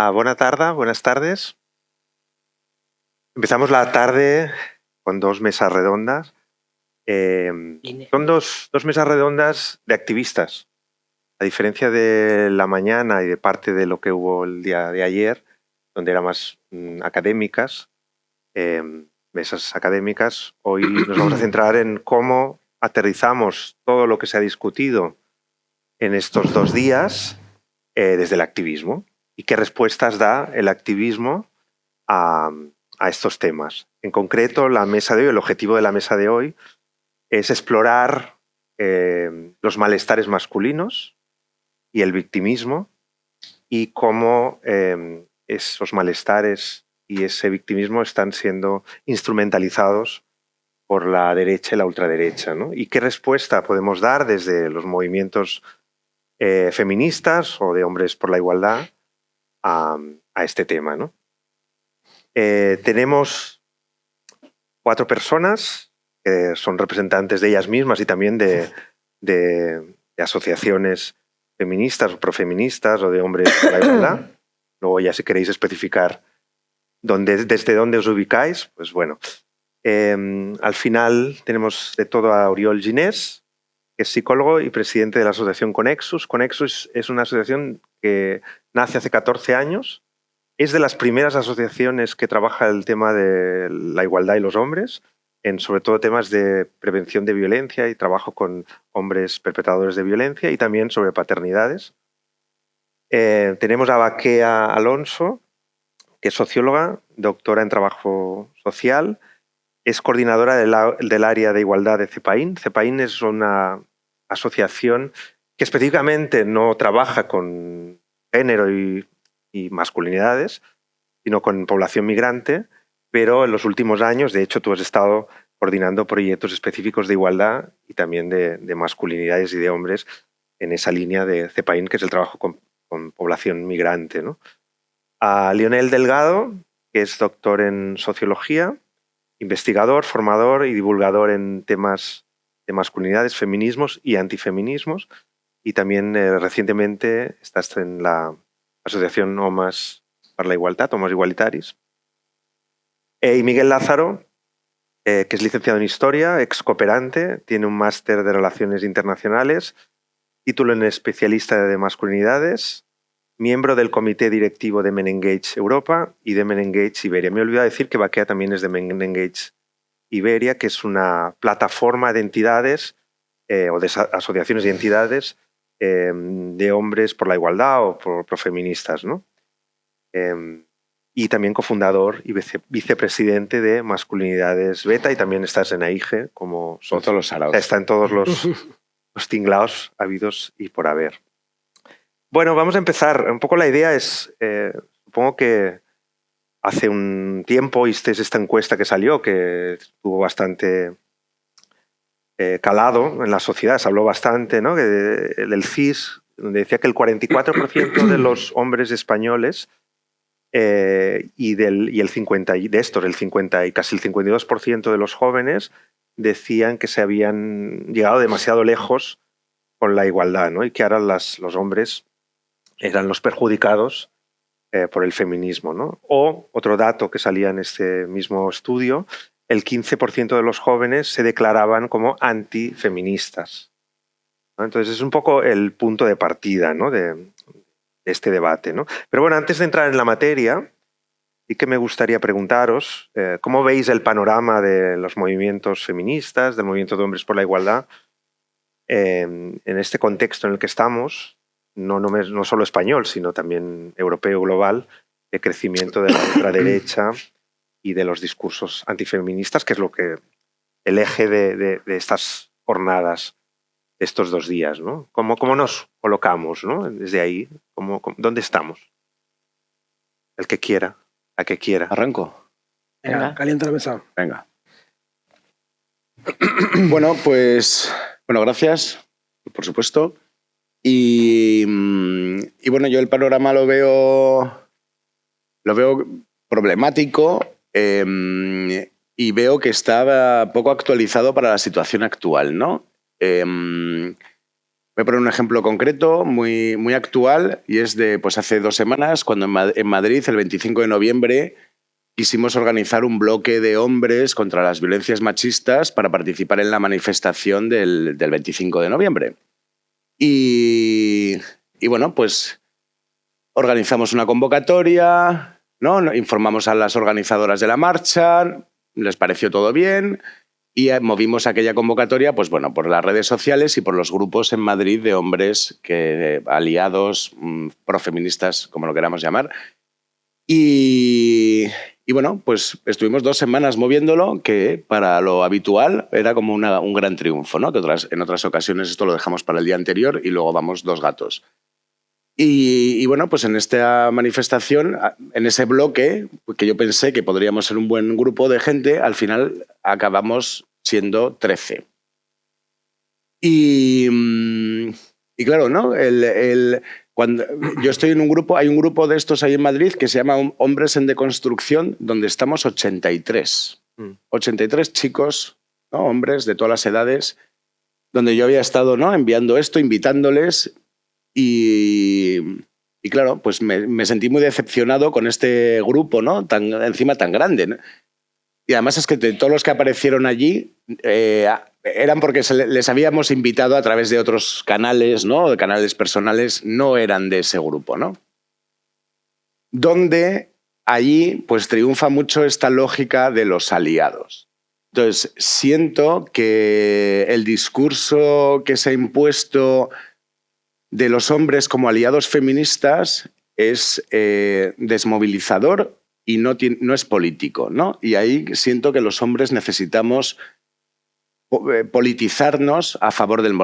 Buenas tardes. Empezamos la tarde con dos mesas redondas. Son dos mesas redondas de activistas. A diferencia de la mañana y de parte de lo que hubo el día de ayer, donde eran más académicas, mesas académicas, hoy nos vamos a centrar en cómo aterrizamos todo lo que se ha discutido en estos 2 días desde el activismo y qué respuestas da el activismo a estos temas. En concreto, la mesa de hoy, el objetivo de la mesa de hoy es explorar los malestares masculinos y el victimismo y cómo esos malestares y ese victimismo están siendo instrumentalizados por la derecha y la ultraderecha, ¿no? Y qué respuesta podemos dar desde los movimientos feministas o de hombres por la igualdad a este tema, ¿no? Tenemos 4 personas que son representantes de ellas mismas y también de asociaciones feministas o profeministas o de hombres por la igualdad. Luego ya si queréis especificar desde dónde os ubicáis, pues bueno. Al final tenemos de todo a Oriol Ginés, que es psicólogo y presidente de la asociación Conexus. Conexus es una asociación que nace hace 14 años. Es de las primeras asociaciones que trabaja el tema de la igualdad y los hombres, en sobre todo temas de prevención de violencia y trabajo con hombres perpetradores de violencia y también sobre paternidades. Tenemos a Baquea Alonso, que es socióloga, doctora en trabajo social, es coordinadora del área de igualdad de CEPAIN. CEPAIN es una asociación que específicamente no trabaja con género y masculinidades, sino con población migrante, pero en los últimos años, de hecho, tú has estado coordinando proyectos específicos de igualdad y también de masculinidades y de hombres en esa línea de CEPAIN, que es el trabajo con población migrante, ¿no? A Lionel Delgado, que es doctor en sociología, investigador, formador y divulgador en temas de masculinidades, feminismos y antifeminismos, y también recientemente estás en la Asociación Homes para la Igualdad, Homes Igualitaris. Y Miguel Lázaro, que es licenciado en Historia, ex cooperante, tiene un máster de Relaciones Internacionales, título en especialista de masculinidades, miembro del comité directivo de Men Engage Europa y de Men Engage Iberia. Me he olvidado decir que Baquea también es de Men Engage Iberia, que es una plataforma de entidades o de asociaciones y entidades de hombres por la igualdad o por profeministas, ¿no? Y también cofundador y vicepresidente de Masculinidades Beta, y también estás en AIGE como socio. Todos los saraos. Está en todos los tinglaos habidos y por haber. Bueno, vamos a empezar. Un poco la idea es, supongo que hace un tiempo oísteis esta encuesta que salió, que tuvo bastante calado en la sociedad, se habló bastante, ¿no? Del CIS, donde decía que el 44% de los hombres españoles y el 50 de estos, el 50 y casi el 52% de los jóvenes decían que se habían llegado demasiado lejos con la igualdad, ¿no? Y que ahora los hombres eran los perjudicados por el feminismo, ¿no? O otro dato que salía en este mismo estudio, el 15% de los jóvenes se declaraban como antifeministas, ¿no? Entonces es un poco el punto de partida, ¿no? de este debate, ¿no? Pero bueno, antes de entrar en la materia, sí que me gustaría preguntaros cómo veis el panorama de los movimientos feministas, del movimiento de hombres por la igualdad, en este contexto en el que estamos, no solo español, sino también europeo, global, de crecimiento de la ultraderecha y de los discursos antifeministas, que es lo que el eje de estas jornadas, de estos 2 días, ¿no? ¿Cómo nos colocamos, ¿no? Desde ahí, ¿dónde estamos? El que quiera, la que quiera. ¿Arranco? Venga, calienta la mesa. Venga. Bueno, pues, gracias, por supuesto. Y bueno, yo el panorama lo veo problemático y veo que está poco actualizado para la situación actual, ¿no? Voy a poner un ejemplo concreto muy, muy actual y es de pues hace 2 semanas cuando en Madrid, el 25 de noviembre, quisimos organizar un bloque de hombres contra las violencias machistas para participar en la manifestación del 25 de noviembre. Y bueno, pues organizamos una convocatoria, ¿no? Informamos a las organizadoras de la marcha, les pareció todo bien y movimos aquella convocatoria pues, bueno, por las redes sociales y por los grupos en Madrid de hombres aliados, profeministas, como lo queramos llamar. Y bueno, pues estuvimos 2 semanas moviéndolo, que para lo habitual era como un gran triunfo, ¿no? Que en otras ocasiones esto lo dejamos para el día anterior y luego vamos 2 gatos. Y bueno, pues en esta manifestación, en ese bloque, que yo pensé que podríamos ser un buen grupo de gente, al final acabamos siendo 13. Y claro, ¿no? Cuando yo estoy en un grupo, hay un grupo de estos ahí en Madrid que se llama Hombres en Deconstrucción, donde estamos 83. 83 chicos, ¿no? Hombres de todas las edades, donde yo había estado, ¿no? Enviando esto, invitándoles. Y claro, pues me sentí muy decepcionado con este grupo, ¿no? Encima tan grande, ¿no? Y además es que de todos los que aparecieron allí eran porque les habíamos invitado a través de otros canales, ¿no? De canales personales, no eran de ese grupo, ¿no? Donde allí pues triunfa mucho esta lógica de los aliados. Entonces, siento que el discurso que se ha impuesto de los hombres como aliados feministas es desmovilizador y no es político, ¿no? Y ahí siento que los hombres necesitamos politizarnos a favor del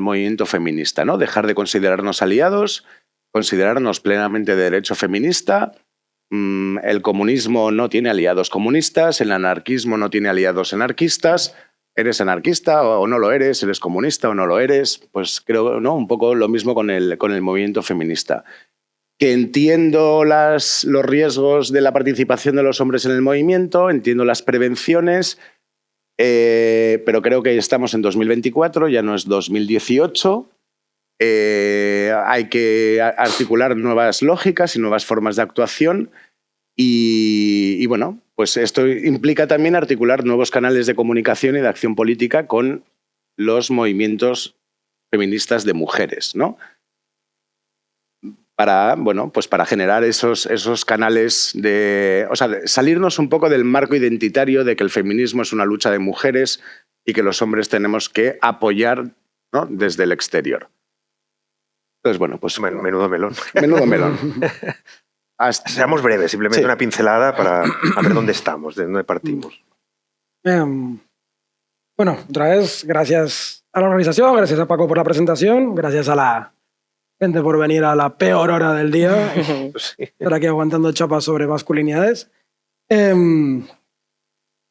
movimiento feminista, ¿no? Dejar de considerarnos aliados, considerarnos plenamente de derecho feminista. El comunismo no tiene aliados comunistas, el anarquismo no tiene aliados anarquistas. ¿Eres anarquista o no lo eres? ¿Eres comunista o no lo eres? Pues creo, ¿no? Un poco lo mismo con el movimiento feminista. Que entiendo los riesgos de la participación de los hombres en el movimiento, entiendo las prevenciones, pero creo que estamos en 2024, ya no es 2018. Hay que articular nuevas lógicas y nuevas formas de actuación y bueno, pues esto implica también articular nuevos canales de comunicación y de acción política con los movimientos feministas de mujeres, ¿no? Para, bueno, pues para generar esos canales o sea, salirnos un poco del marco identitario de que el feminismo es una lucha de mujeres y que los hombres tenemos que apoyar, ¿no? Desde el exterior. Entonces, bueno, pues... Menudo melón. Menudo melón. Seamos breves, simplemente una pincelada para ver dónde estamos, de dónde partimos. Bueno, otra vez, gracias a la organización, gracias a Paco por la presentación, gracias a la gente por venir a la peor hora del día, estar aquí aguantando chapas sobre masculinidades. Que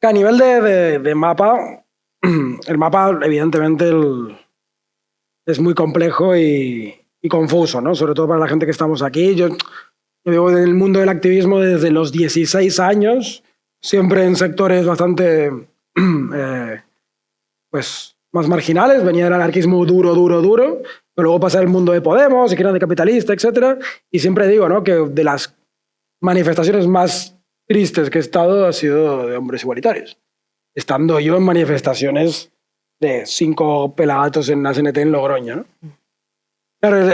a nivel de mapa, el mapa evidentemente es muy complejo y confuso, ¿no? Sobre todo para la gente que estamos aquí. Yo vivo en el mundo del activismo desde los 16 años, siempre en sectores bastante pues, más marginales. Venía del anarquismo duro, pero luego pasé al mundo de Podemos, izquierda anticapitalista, etc. Y siempre digo, ¿no? Que de las manifestaciones más tristes que he estado ha sido de hombres igualitarios. Estando yo en manifestaciones de 5 pelagatos en la CNT en Logroño, ¿no? Claro,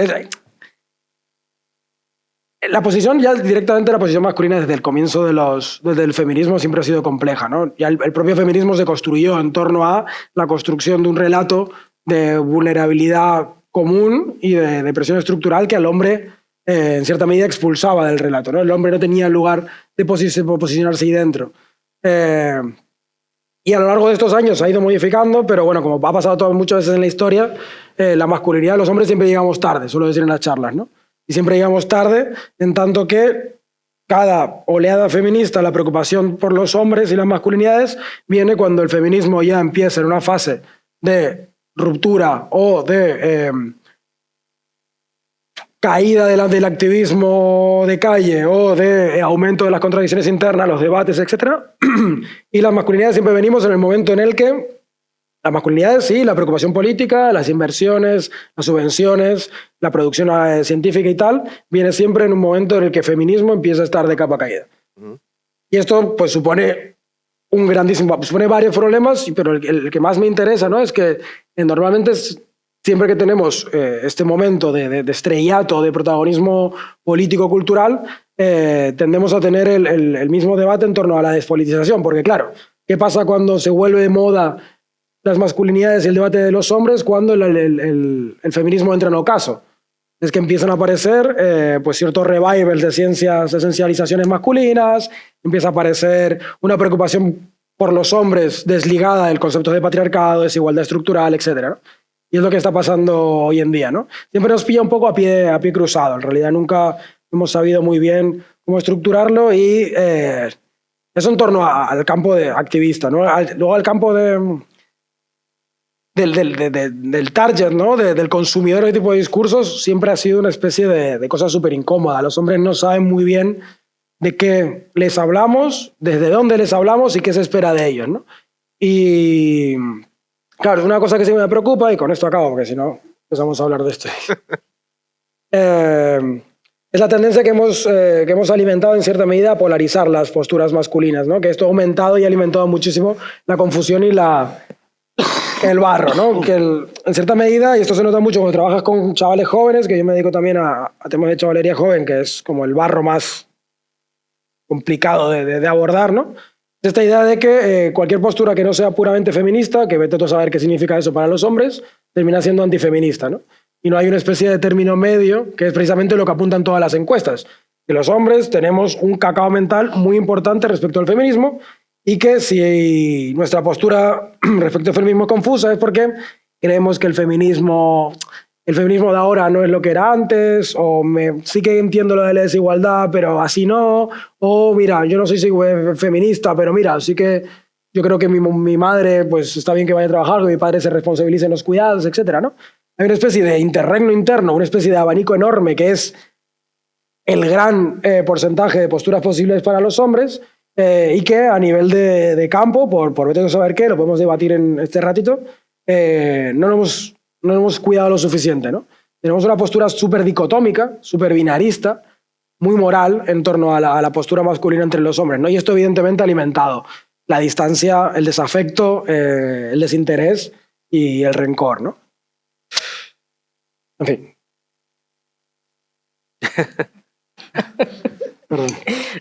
la posición, ya directamente la posición masculina desde el comienzo desde el feminismo siempre ha sido compleja, ¿no? Ya el propio feminismo se construyó en torno a la construcción de un relato de vulnerabilidad común y de depresión estructural que al hombre en cierta medida expulsaba del relato, ¿no? El hombre no tenía lugar de posicionarse ahí dentro. Y a lo largo de estos años se ha ido modificando, pero bueno, como ha pasado muchas veces en la historia, la masculinidad de los hombres siempre llegamos tarde, suelo decir en las charlas, ¿no? Y siempre llegamos tarde, en tanto que cada oleada feminista, la preocupación por los hombres y las masculinidades, viene cuando el feminismo ya empieza en una fase de ruptura o de caída del activismo de calle o de aumento de las contradicciones internas, los debates, etc. Y las masculinidades siempre venimos en el momento en el que Las masculinidades, sí, la preocupación política, las inversiones, las subvenciones, la producción científica y tal, viene siempre en un momento en el que el feminismo empieza a estar de capa caída. Y esto pues supone un grandísimo, supone varios problemas, pero el que más me interesa, ¿no? Es que normalmente siempre que tenemos este momento de estrellato, de protagonismo político-cultural, tendemos a tener el mismo debate en torno a la despolitización, porque claro, ¿qué pasa cuando se vuelve de moda las masculinidades y el debate de los hombres cuando el feminismo entra en ocaso? Es que empiezan a aparecer pues ciertos revivals de ciencias, esencializaciones masculinas, empieza a aparecer una preocupación por los hombres desligada del concepto de patriarcado, desigualdad estructural, etc., ¿no? Y es lo que está pasando hoy en día, ¿no? Siempre nos pilla un poco a pie cruzado. En realidad nunca hemos sabido muy bien cómo estructurarlo y eso en torno al campo de activista, ¿no? Luego al campo del target, ¿no? Del consumidor de este tipo de discursos, siempre ha sido una especie de cosa súper incómoda. Los hombres no saben muy bien de qué les hablamos, desde dónde les hablamos y qué se espera de ellos, ¿no? Y claro, es una cosa que sí me preocupa, y con esto acabo, porque si no empezamos a hablar de esto. Es la tendencia que hemos alimentado en cierta medida a polarizar las posturas masculinas, ¿no? Que esto ha aumentado y ha alimentado muchísimo la confusión y el barro, ¿no? Que en cierta medida, y esto se nota mucho cuando trabajas con chavales jóvenes, que yo me dedico también a temas de chavalería joven, que es como el barro más complicado de abordar, ¿no? Esta idea de que cualquier postura que no sea puramente feminista, que vete tú a saber qué significa eso para los hombres, termina siendo antifeminista, ¿no? Y no hay una especie de término medio, que es precisamente lo que apuntan todas las encuestas, que los hombres tenemos un cacao mental muy importante respecto al feminismo, y que si nuestra postura respecto al feminismo es confusa es porque creemos que el feminismo de ahora no es lo que era antes, o sí que entiendo lo de la desigualdad, pero así no, o mira, yo no soy feminista, pero mira, sí que yo creo que mi madre, pues está bien que vaya a trabajar, que mi padre se responsabilice en los cuidados, etcétera, ¿no? Hay una especie de interregno interno, una especie de abanico enorme que es el gran porcentaje de posturas posibles para los hombres, y que a nivel de campo, por vete a saber qué, lo podemos debatir en este ratito, no hemos cuidado lo suficiente, ¿no? Tenemos una postura súper dicotómica, súper binarista, muy moral en torno a la postura masculina entre los hombres, ¿no? Y esto evidentemente ha alimentado la distancia, el desafecto, el desinterés y el rencor, ¿no? En fin. Perdón.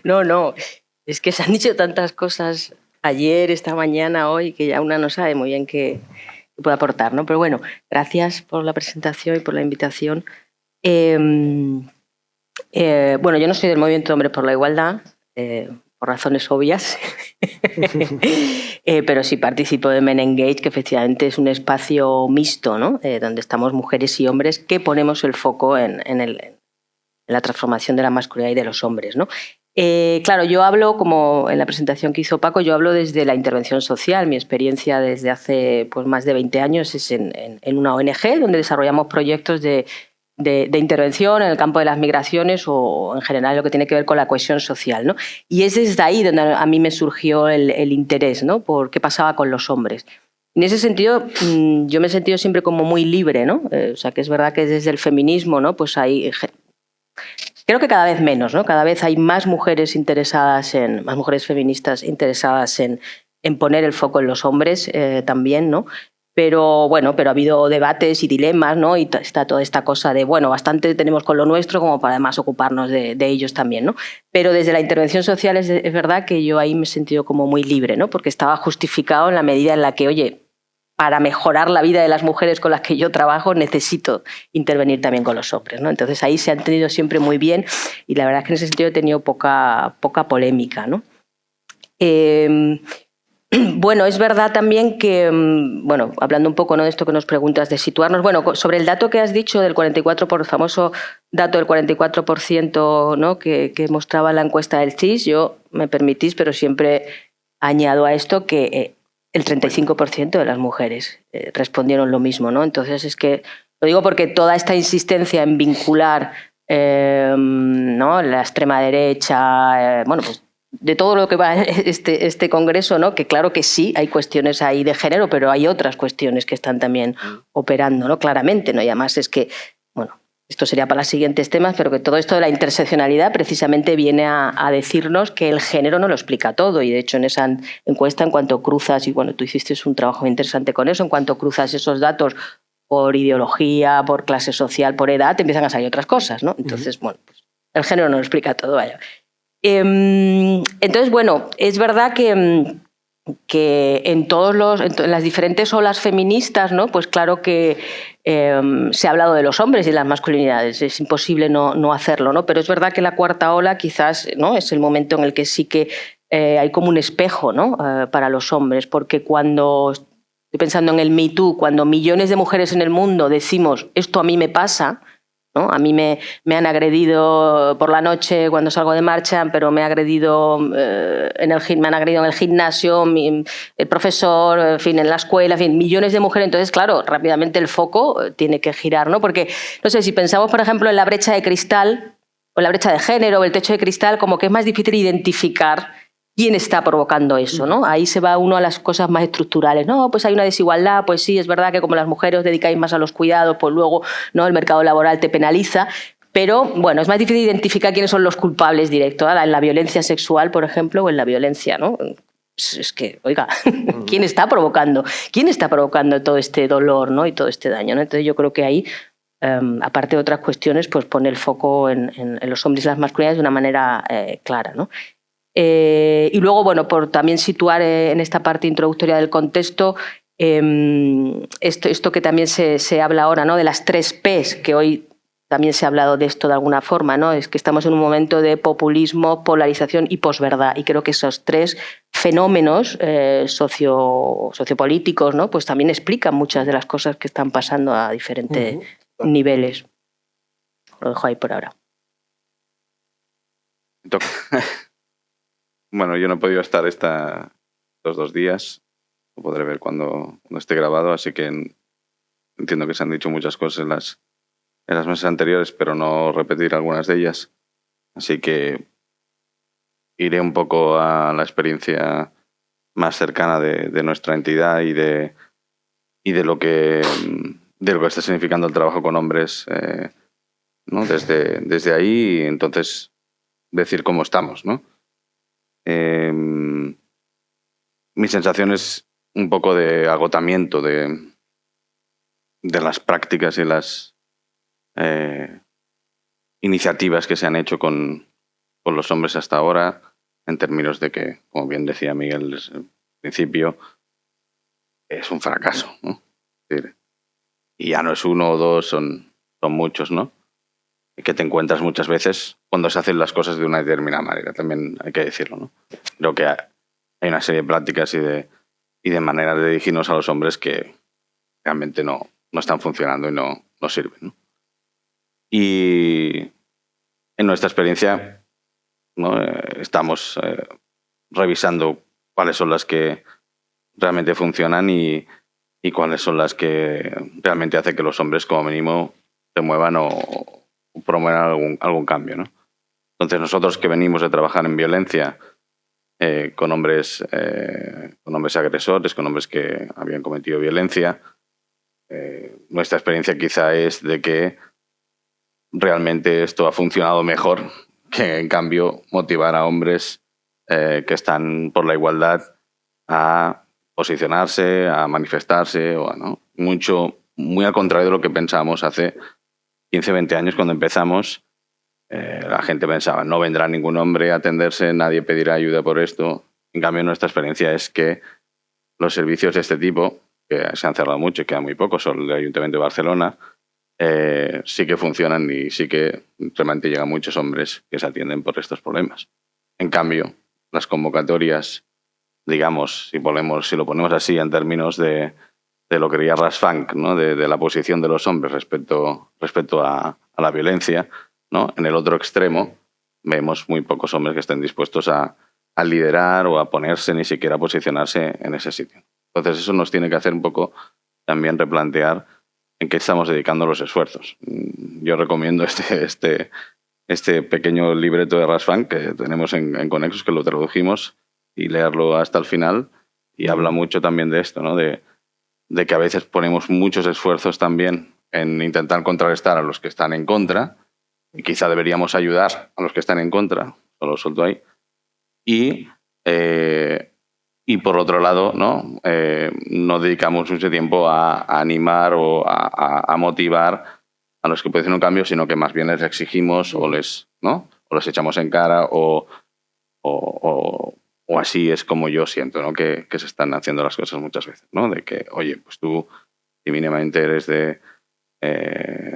No. Es que se han dicho tantas cosas ayer, esta mañana, hoy, que ya una no sabe muy bien qué puede aportar, ¿no? Pero bueno, gracias por la presentación y por la invitación. Bueno, yo no soy del Movimiento Hombres por la Igualdad, por razones obvias, pero sí participo de Men Engage, que efectivamente es un espacio mixto, ¿no? Donde estamos mujeres y hombres que ponemos el foco en la transformación de la masculinidad y de los hombres, ¿no? Claro, yo hablo, como en la presentación que hizo Paco, yo hablo desde la intervención social. Mi experiencia desde hace pues, más de 20 años es en una ONG donde desarrollamos proyectos de intervención en el campo de las migraciones o en general lo que tiene que ver con la cohesión social, ¿no? Y es desde ahí donde a mí me surgió el interés, ¿no? Por qué pasaba con los hombres. En ese sentido, yo me he sentido siempre como muy libre, ¿no? O sea, que es verdad que desde el feminismo, ¿no? Pues hay... Creo que cada vez menos, ¿no? Cada vez hay más mujeres más mujeres feministas interesadas en poner el foco en los hombres también, ¿no? Pero bueno, ha habido debates y dilemas, ¿no? Y está toda esta cosa de, bueno, bastante tenemos con lo nuestro como para además ocuparnos de ellos también, ¿no? Pero desde la intervención social es verdad que yo ahí me he sentido como muy libre, ¿no? Porque estaba justificado en la medida en la que, oye, para mejorar la vida de las mujeres con las que yo trabajo necesito intervenir también con los hombres, ¿no? Entonces ahí se han entendido siempre muy bien y la verdad es que en ese sentido he tenido poca polémica, ¿no? Bueno, es verdad también que, bueno, hablando un poco, ¿no? De esto que nos preguntas, de situarnos, bueno, sobre el dato que has dicho del 44%, el famoso dato del 44%, ¿no? que mostraba la encuesta del CIS, yo, me permitís, pero siempre añado a esto que el 35% de las mujeres respondieron lo mismo, ¿no? Entonces es que, lo digo porque toda esta insistencia en vincular ¿no? la extrema derecha, bueno, pues de todo lo que va este congreso, ¿no? Que claro que sí, hay cuestiones ahí de género, pero hay otras cuestiones que están también operando, ¿no? Claramente, ¿no? Y además es que, bueno, esto sería para los siguientes temas, pero que todo esto de la interseccionalidad precisamente viene a decirnos que el género no lo explica todo. Y de hecho en esa encuesta, en cuanto cruzas, y bueno, tú hiciste un trabajo muy interesante con eso, en cuanto cruzas esos datos por ideología, por clase social, por edad, te empiezan a salir otras cosas, ¿no? Entonces, bueno, pues el género no lo explica todo, vaya. Entonces, bueno, es verdad que en las diferentes olas feministas, ¿no? Pues claro que se ha hablado de los hombres y de las masculinidades, es imposible no hacerlo, ¿no? Pero es verdad que la cuarta ola quizás, ¿no? Es el momento en el que sí que hay como un espejo, ¿no? Para los hombres, porque cuando, estoy pensando en el Me Too, cuando millones de mujeres en el mundo decimos esto a mí me pasa, ¿no? A mí me han agredido por la noche cuando salgo de marcha, pero me han agredido en el gimnasio, el profesor, en fin, en la escuela, en fin, millones de mujeres. Entonces, claro, rápidamente el foco tiene que girar, ¿no? Porque, no sé, si pensamos, por ejemplo, en la brecha de cristal o la brecha de género o el techo de cristal, como que es más difícil identificar quién está provocando eso, ¿no? Ahí se va uno a las cosas más estructurales. No, pues hay una desigualdad, pues sí, es verdad que como las mujeres os dedicáis más a los cuidados, pues luego, ¿no? El mercado laboral te penaliza. Pero, bueno, es más difícil identificar quiénes son los culpables directos, ¿eh? En la violencia sexual, por ejemplo, o en la violencia, ¿no? Es que, oiga, ¿quién está provocando? ¿Quién está provocando todo este dolor, ¿no? Y todo este daño, ¿no? Entonces yo creo que ahí, aparte de otras cuestiones, pues pone el foco en los hombres y las masculinidades de una manera clara, ¿no? Y luego, bueno, por también situar en esta parte introductoria del contexto, esto que también se habla ahora, ¿no? De las 3 Ps, que hoy también se ha hablado de esto de alguna forma, ¿no? Es que estamos en un momento de populismo, polarización y posverdad. Y creo que esos 3 fenómenos sociopolíticos, ¿no? Pues también explican muchas de las cosas que están pasando a diferentes niveles. Lo dejo ahí por ahora. Bueno, yo no he podido estar estos 2 días. Lo podré ver cuando esté grabado, así que entiendo que se han dicho muchas cosas en las mesas anteriores, pero no repetir algunas de ellas. Así que iré un poco a la experiencia más cercana de nuestra entidad y de lo que está significando el trabajo con hombres, ¿no? Desde ahí, y entonces decir cómo estamos, ¿no? Mi sensación es un poco de agotamiento de las prácticas y las iniciativas que se han hecho con los hombres hasta ahora, en términos de que, como bien decía Miguel desde el principio, es un fracaso, ¿no? Es decir, y ya no es 1 o 2, son muchos, ¿no? Y que te encuentras muchas veces cuando se hacen las cosas de una determinada manera, también hay que decirlo, ¿no? Creo que hay una serie de prácticas y de maneras de dirigirnos a los hombres que realmente no están funcionando y no sirven, ¿no? Y en nuestra experiencia, ¿no? Estamos revisando cuáles son las que realmente funcionan y cuáles son las que realmente hacen que los hombres, como mínimo, se muevan o promuevan algún cambio, ¿no? Entonces, nosotros que venimos de trabajar en violencia con hombres agresores, con hombres que habían cometido violencia, nuestra experiencia quizá es de que realmente esto ha funcionado mejor que, en cambio, motivar a hombres que están por la igualdad a posicionarse, a manifestarse, ¿no? Muy al contrario de lo que pensábamos hace 15, 20 años cuando empezamos. La gente pensaba, no vendrá ningún hombre a atenderse, nadie pedirá ayuda por esto. En cambio, nuestra experiencia es que los servicios de este tipo, que se han cerrado mucho y quedan muy pocos, son el Ayuntamiento de Barcelona, sí que funcionan y sí que realmente llegan muchos hombres que se atienden por estos problemas. En cambio, las convocatorias, digamos, si lo ponemos así en términos de lo que diría Rasfunk, ¿no? de la posición de los hombres respecto a la violencia, ¿no? En el otro extremo vemos muy pocos hombres que estén dispuestos a liderar o a ponerse, ni siquiera a posicionarse en ese sitio. Entonces eso nos tiene que hacer un poco también replantear en qué estamos dedicando los esfuerzos. Yo recomiendo este este pequeño libreto de Rasfang que tenemos en Conexos, que lo tradujimos, y leerlo hasta el final. Y habla mucho también de esto, ¿no? De que a veces ponemos muchos esfuerzos también en intentar contrarrestar a los que están en contra, y quizá deberíamos ayudar a los que están en contra, lo suelto ahí. Y por otro lado, no dedicamos mucho tiempo a animar o a motivar a los que pueden hacer un cambio, sino que más bien les exigimos o les echamos en cara o así es como yo siento, ¿no? que se están haciendo las cosas muchas veces, ¿no? De que, oye, pues tú si mínimamente eres de...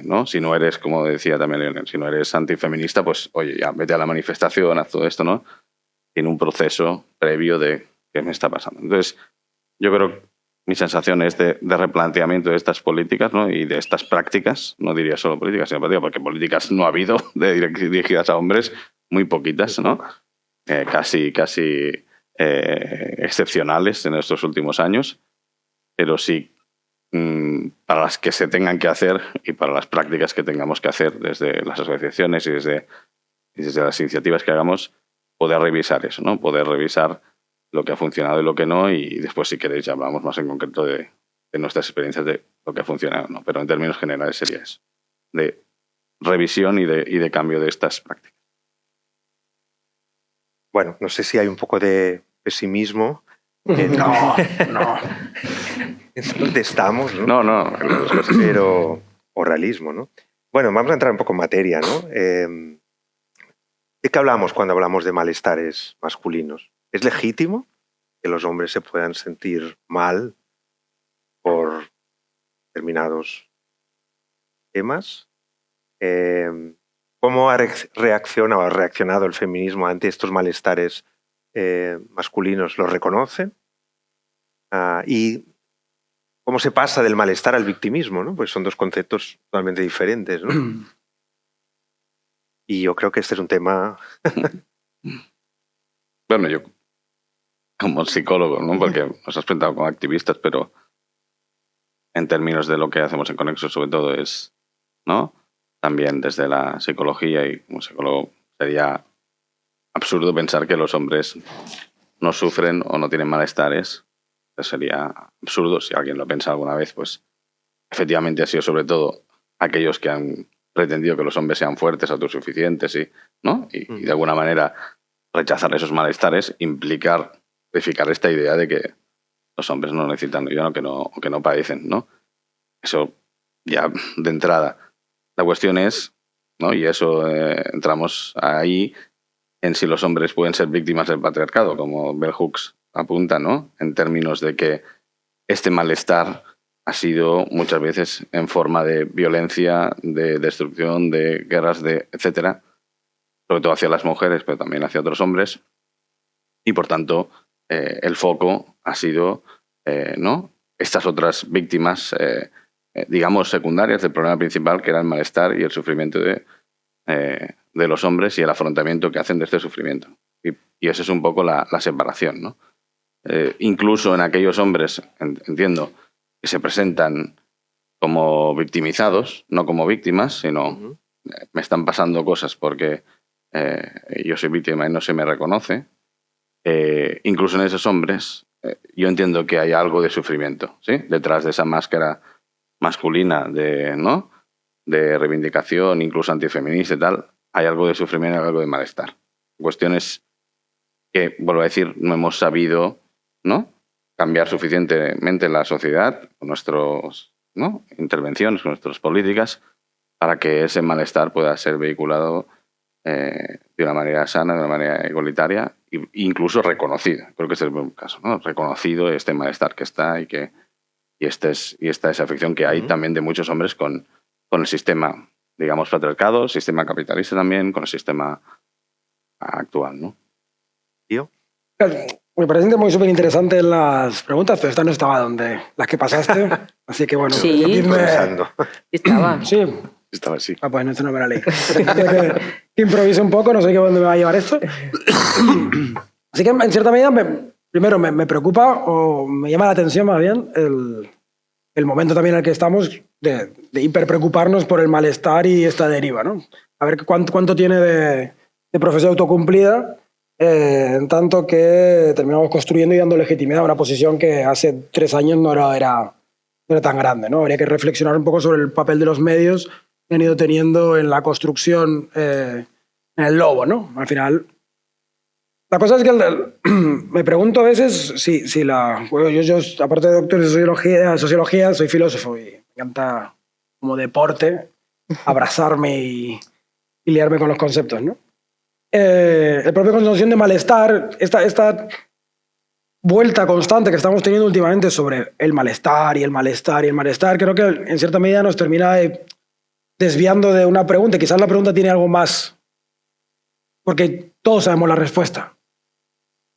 ¿no? Si no eres, como decía también Leonel, si no eres antifeminista, pues oye, ya vete a la manifestación, haz todo esto, ¿no? Tiene un proceso previo de qué me está pasando. Entonces, yo creo que mi sensación es de replanteamiento de estas políticas, ¿no? Y de estas prácticas, no diría solo políticas, sino prácticas, porque políticas no ha habido dirigidas a hombres, muy poquitas, ¿no? Casi excepcionales en estos últimos años, pero sí para las que se tengan que hacer y para las prácticas que tengamos que hacer desde las asociaciones y desde las iniciativas que hagamos, poder revisar eso, ¿no? Poder revisar lo que ha funcionado y lo que no, y después, si queréis, ya hablamos más en concreto de nuestras experiencias de lo que ha funcionado o no, pero en términos generales sería eso, de revisión y de cambio de estas prácticas. Bueno, no sé si hay un poco de pesimismo. No. Es donde estamos, ¿no? No. Pero, o realismo, ¿no? Bueno, vamos a entrar un poco en materia, ¿no? ¿De qué hablamos cuando hablamos de malestares masculinos? ¿Es legítimo que los hombres se puedan sentir mal por determinados temas? ¿Cómo ha reaccionado el feminismo ante estos malestares masculinos? ¿Los reconocen? Y cómo se pasa del malestar al victimismo, ¿no? Pues son dos conceptos totalmente diferentes, ¿no? Y yo creo que este es un tema... Bueno, yo como psicólogo, ¿no? Porque nos has presentado como activistas, pero en términos de lo que hacemos en Conexos, sobre todo es, ¿no? También desde la psicología, y como psicólogo sería absurdo pensar que los hombres no sufren o no tienen malestares. Sería absurdo. Si alguien lo ha pensado alguna vez, pues efectivamente ha sido sobre todo aquellos que han pretendido que los hombres sean fuertes, autosuficientes, ¿no? Y de alguna manera rechazar esos malestares implicar, verificar esta idea de que los hombres no necesitan ayuda o que no padecen, ¿no? Eso ya de entrada. La cuestión es, ¿no? Y eso entramos ahí en si los hombres pueden ser víctimas del patriarcado, como Bell Hooks apunta, ¿no? En términos de que este malestar ha sido muchas veces en forma de violencia, de destrucción, de guerras, etcétera, sobre todo hacia las mujeres, pero también hacia otros hombres, y por tanto el foco ha sido, ¿no? Estas otras víctimas, digamos, secundarias del problema principal, que era el malestar y el sufrimiento de los hombres y el afrontamiento que hacen de este sufrimiento. Y esa es un poco la separación, ¿no? Incluso en aquellos hombres, entiendo, que se presentan como victimizados, no como víctimas, sino me están pasando cosas porque yo soy víctima y no se me reconoce. Incluso en esos hombres yo entiendo que hay algo de sufrimiento, ¿sí? Detrás de esa máscara masculina ¿no? De reivindicación, incluso antifeminista y tal, hay algo de sufrimiento, algo de malestar. Cuestiones que, vuelvo a decir, no hemos sabido, ¿no? Cambiar suficientemente la sociedad con nuestras, ¿no? intervenciones, con nuestras políticas, para que ese malestar pueda ser vehiculado de una manera sana, de una manera igualitaria e incluso reconocida. Creo que ese es el caso, ¿no? Reconocido este malestar que está y esta es afección que hay también de muchos hombres con el sistema, digamos, patriarcado, el sistema capitalista también, con el sistema actual, ¿no? ¿Tío? Me parecen muy súper interesantes las preguntas, pero esta no estaba donde las que pasaste. Así que bueno, Sí. Estaba. Sí. Estaba así. Pues no, esto no me la leí. Que improvise un poco, no sé qué dónde me va a llevar esto. Así que en cierta medida, primero me preocupa o me llama la atención más bien el momento también en el que estamos de hiperpreocuparnos por el malestar y esta deriva, ¿no? A ver cuánto tiene de profecía autocumplida, en tanto que terminamos construyendo y dando legitimidad a una posición que hace 3 años no era tan grande, ¿no? Habría que reflexionar un poco sobre el papel de los medios que han ido teniendo en la construcción, en el lobo, ¿no? Al final, la cosa es que me pregunto a veces si bueno, yo aparte de doctor de sociología, soy filósofo y me encanta como deporte abrazarme y liarme con los conceptos, ¿no? El propio noción de malestar, esta vuelta constante que estamos teniendo últimamente sobre el malestar y el malestar y el malestar, creo que en cierta medida nos termina desviando de una pregunta. Quizás la pregunta tiene algo más, porque todos sabemos la respuesta.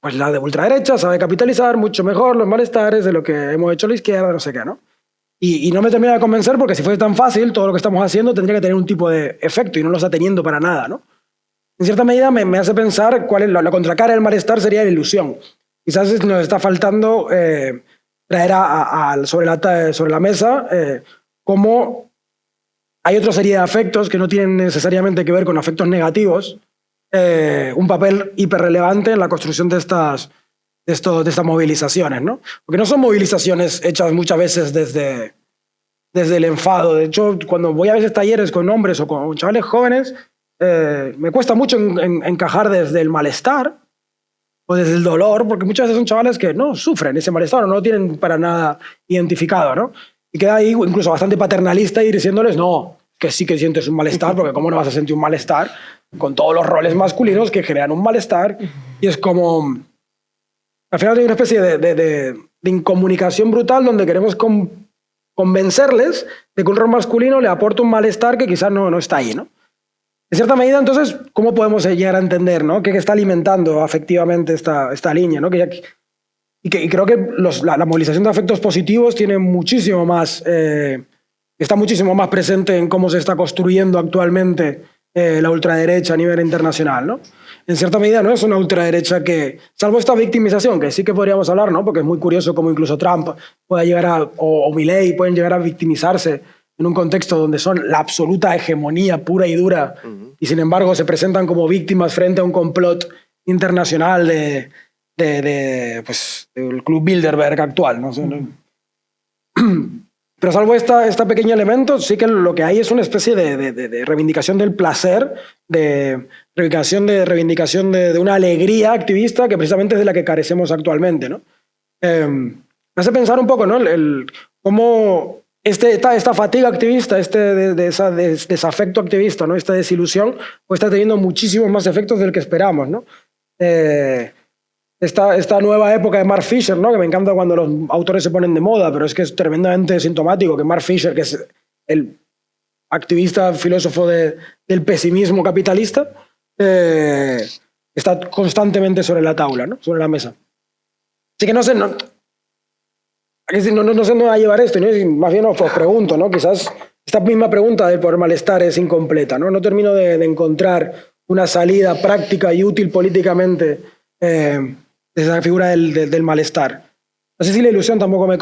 Pues la de ultraderecha sabe capitalizar mucho mejor los malestares de lo que hemos hecho la izquierda, no sé qué, ¿no? Y no me termina de convencer porque si fuese tan fácil, todo lo que estamos haciendo tendría que tener un tipo de efecto y no lo está teniendo para nada, ¿no? En cierta medida me hace pensar cuál es la contracara del malestar sería la ilusión. Quizás nos está faltando traer sobre la mesa cómo hay otra serie de afectos que no tienen necesariamente que ver con afectos negativos, un papel hiperrelevante en la construcción de estas movilizaciones, ¿no? Porque no son movilizaciones hechas muchas veces desde el enfado. De hecho, cuando voy a veces talleres con hombres o con chavales jóvenes, me cuesta mucho encajar desde el malestar o desde el dolor, porque muchas veces son chavales que no sufren ese malestar o no lo tienen para nada identificado, ¿no? Y queda ahí incluso bastante paternalista ir diciéndoles, no, que sí que sientes un malestar, porque ¿cómo no vas a sentir un malestar con todos los roles masculinos que generan un malestar? Y es como... Al final hay una especie de incomunicación brutal donde queremos convencerles de que un rol masculino le aporta un malestar que quizás no está ahí, ¿no? En cierta medida, entonces, ¿cómo podemos llegar a entender, ¿no? ¿Qué está alimentando afectivamente esta línea, ¿no? Y creo que la movilización de afectos positivos tiene muchísimo más, está muchísimo más presente en cómo se está construyendo actualmente la ultraderecha a nivel internacional, ¿no? En cierta medida no es una ultraderecha que, salvo esta victimización, que sí que podríamos hablar, ¿no? Porque es muy curioso cómo incluso Trump pueda llegar o Milei pueden llegar a victimizarse en un contexto donde son la absoluta hegemonía pura y dura, y sin embargo se presentan como víctimas frente a un complot internacional pues, del Club Bilderberg actual, ¿no? Pero salvo este pequeño elemento, sí que lo que hay es una especie de reivindicación del placer, de reivindicación de una alegría activista que precisamente es de la que carecemos actualmente, ¿no? Me hace pensar un poco, ¿no? Cómo esta fatiga activista, desafecto activista, ¿no? Esta desilusión, pues está teniendo muchísimos más efectos del que esperamos, ¿no? Esta nueva época de Mark Fisher, ¿no? Que me encanta cuando los autores se ponen de moda, pero es que es tremendamente sintomático que Mark Fisher, que es el activista, filósofo del pesimismo capitalista, está constantemente sobre la tabla, ¿no? Sobre la mesa. Así que no sé dónde va a llevar esto, ¿no? Más bien os pregunto, ¿no? Quizás esta misma pregunta del por malestar es incompleta, ¿no? No termino de encontrar una salida práctica y útil políticamente de esa figura del malestar. No sé si la ilusión tampoco me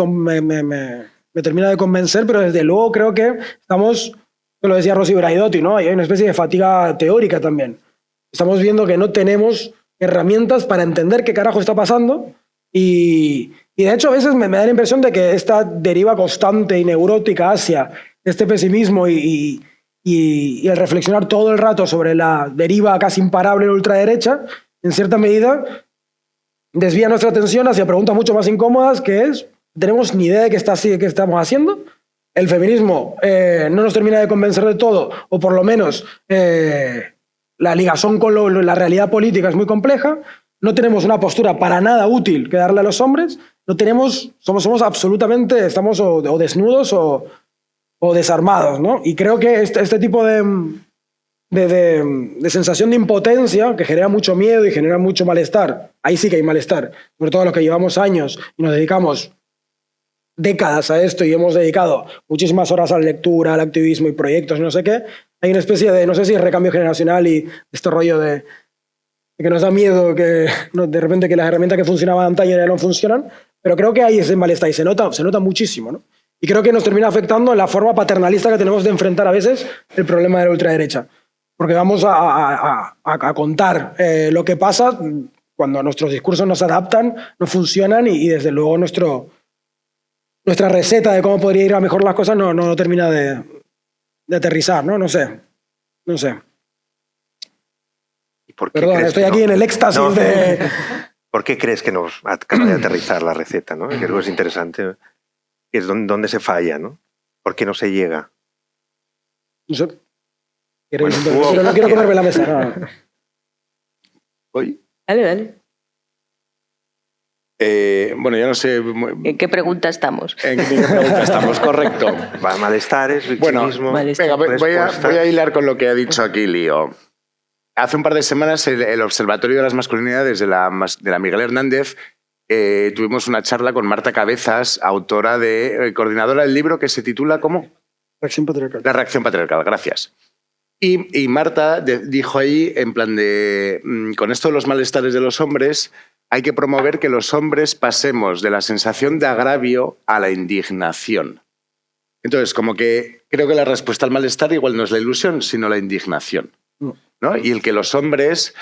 termina de convencer, pero desde luego creo que estamos, lo decía Rosy Braidotti, ¿no? Hay una especie de fatiga teórica también. Estamos viendo que no tenemos herramientas para entender qué carajo está pasando y de hecho a veces me da la impresión de que esta deriva constante y neurótica hacia este pesimismo y el reflexionar todo el rato sobre la deriva casi imparable de la ultraderecha, en cierta medida desvía nuestra atención hacia preguntas mucho más incómodas, que es, ¿tenemos ni idea de qué estamos haciendo? El feminismo no nos termina de convencer de todo, o por lo menos la ligazón con la realidad política es muy compleja, no tenemos una postura para nada útil que darle a los hombres, somos absolutamente, estamos o desnudos o desarmados, ¿no? Y creo que este tipo de sensación de impotencia que genera mucho miedo y genera mucho malestar, ahí sí que hay malestar, sobre todo los que llevamos años y nos dedicamos décadas a esto y hemos dedicado muchísimas horas a la lectura, al activismo y proyectos y no sé qué, hay una especie de, no sé si es recambio generacional y este rollo de que nos da miedo que de repente que las herramientas que funcionaban antaño ya no funcionan, pero creo que hay ese malestar y se nota muchísimo, ¿no? Y creo que nos termina afectando en la forma paternalista que tenemos de enfrentar a veces el problema de la ultraderecha. Porque vamos a contar lo que pasa cuando nuestros discursos no se adaptan, no funcionan y desde luego nuestra receta de cómo podría ir a mejor las cosas no termina de aterrizar, ¿no? No sé. ¿Y por qué Perdón, crees estoy que aquí no? en el éxtasis No. de... ¿Por qué crees que nos acaba de aterrizar la receta, ¿no? Creo que es interesante. Es donde se falla, ¿no? ¿Por qué no se llega? No sé. Bueno, Pero no quiero comerme la mesa. No. Hoy. Dale. Bueno, yo no sé. ¿En qué pregunta estamos? ¿En qué pregunta estamos? Correcto. Va, malestares, Bueno, victimismo. malestar. Venga, voy respuesta. a hilar con lo que ha dicho aquí Lío. Hace un par de semanas el Observatorio de las Masculinidades de la Miguel Hernández tuvimos una charla con Marta Cabezas, autora coordinadora del libro que se titula ¿cómo? Reacción patriarcal. La reacción patriarcal, gracias. Y Marta dijo ahí, en plan de, con esto de los malestares de los hombres, hay que promover que los hombres pasemos de la sensación de agravio a la indignación. Entonces, como que creo que la respuesta al malestar igual no es la ilusión, sino la indignación, ¿no? Y el que los hombres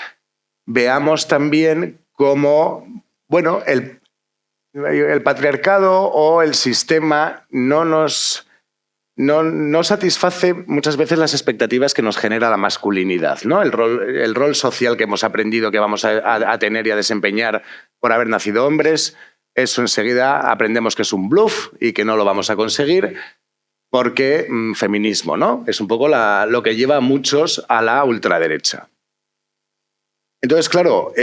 veamos también cómo, bueno, el patriarcado o el sistema no satisface muchas veces las expectativas que nos genera la masculinidad, ¿no? El rol social que hemos aprendido que vamos a tener y a desempeñar por haber nacido hombres, eso enseguida aprendemos que es un bluff y que no lo vamos a conseguir porque feminismo, ¿no? Es un poco lo que lleva a muchos a la ultraderecha. Entonces, claro,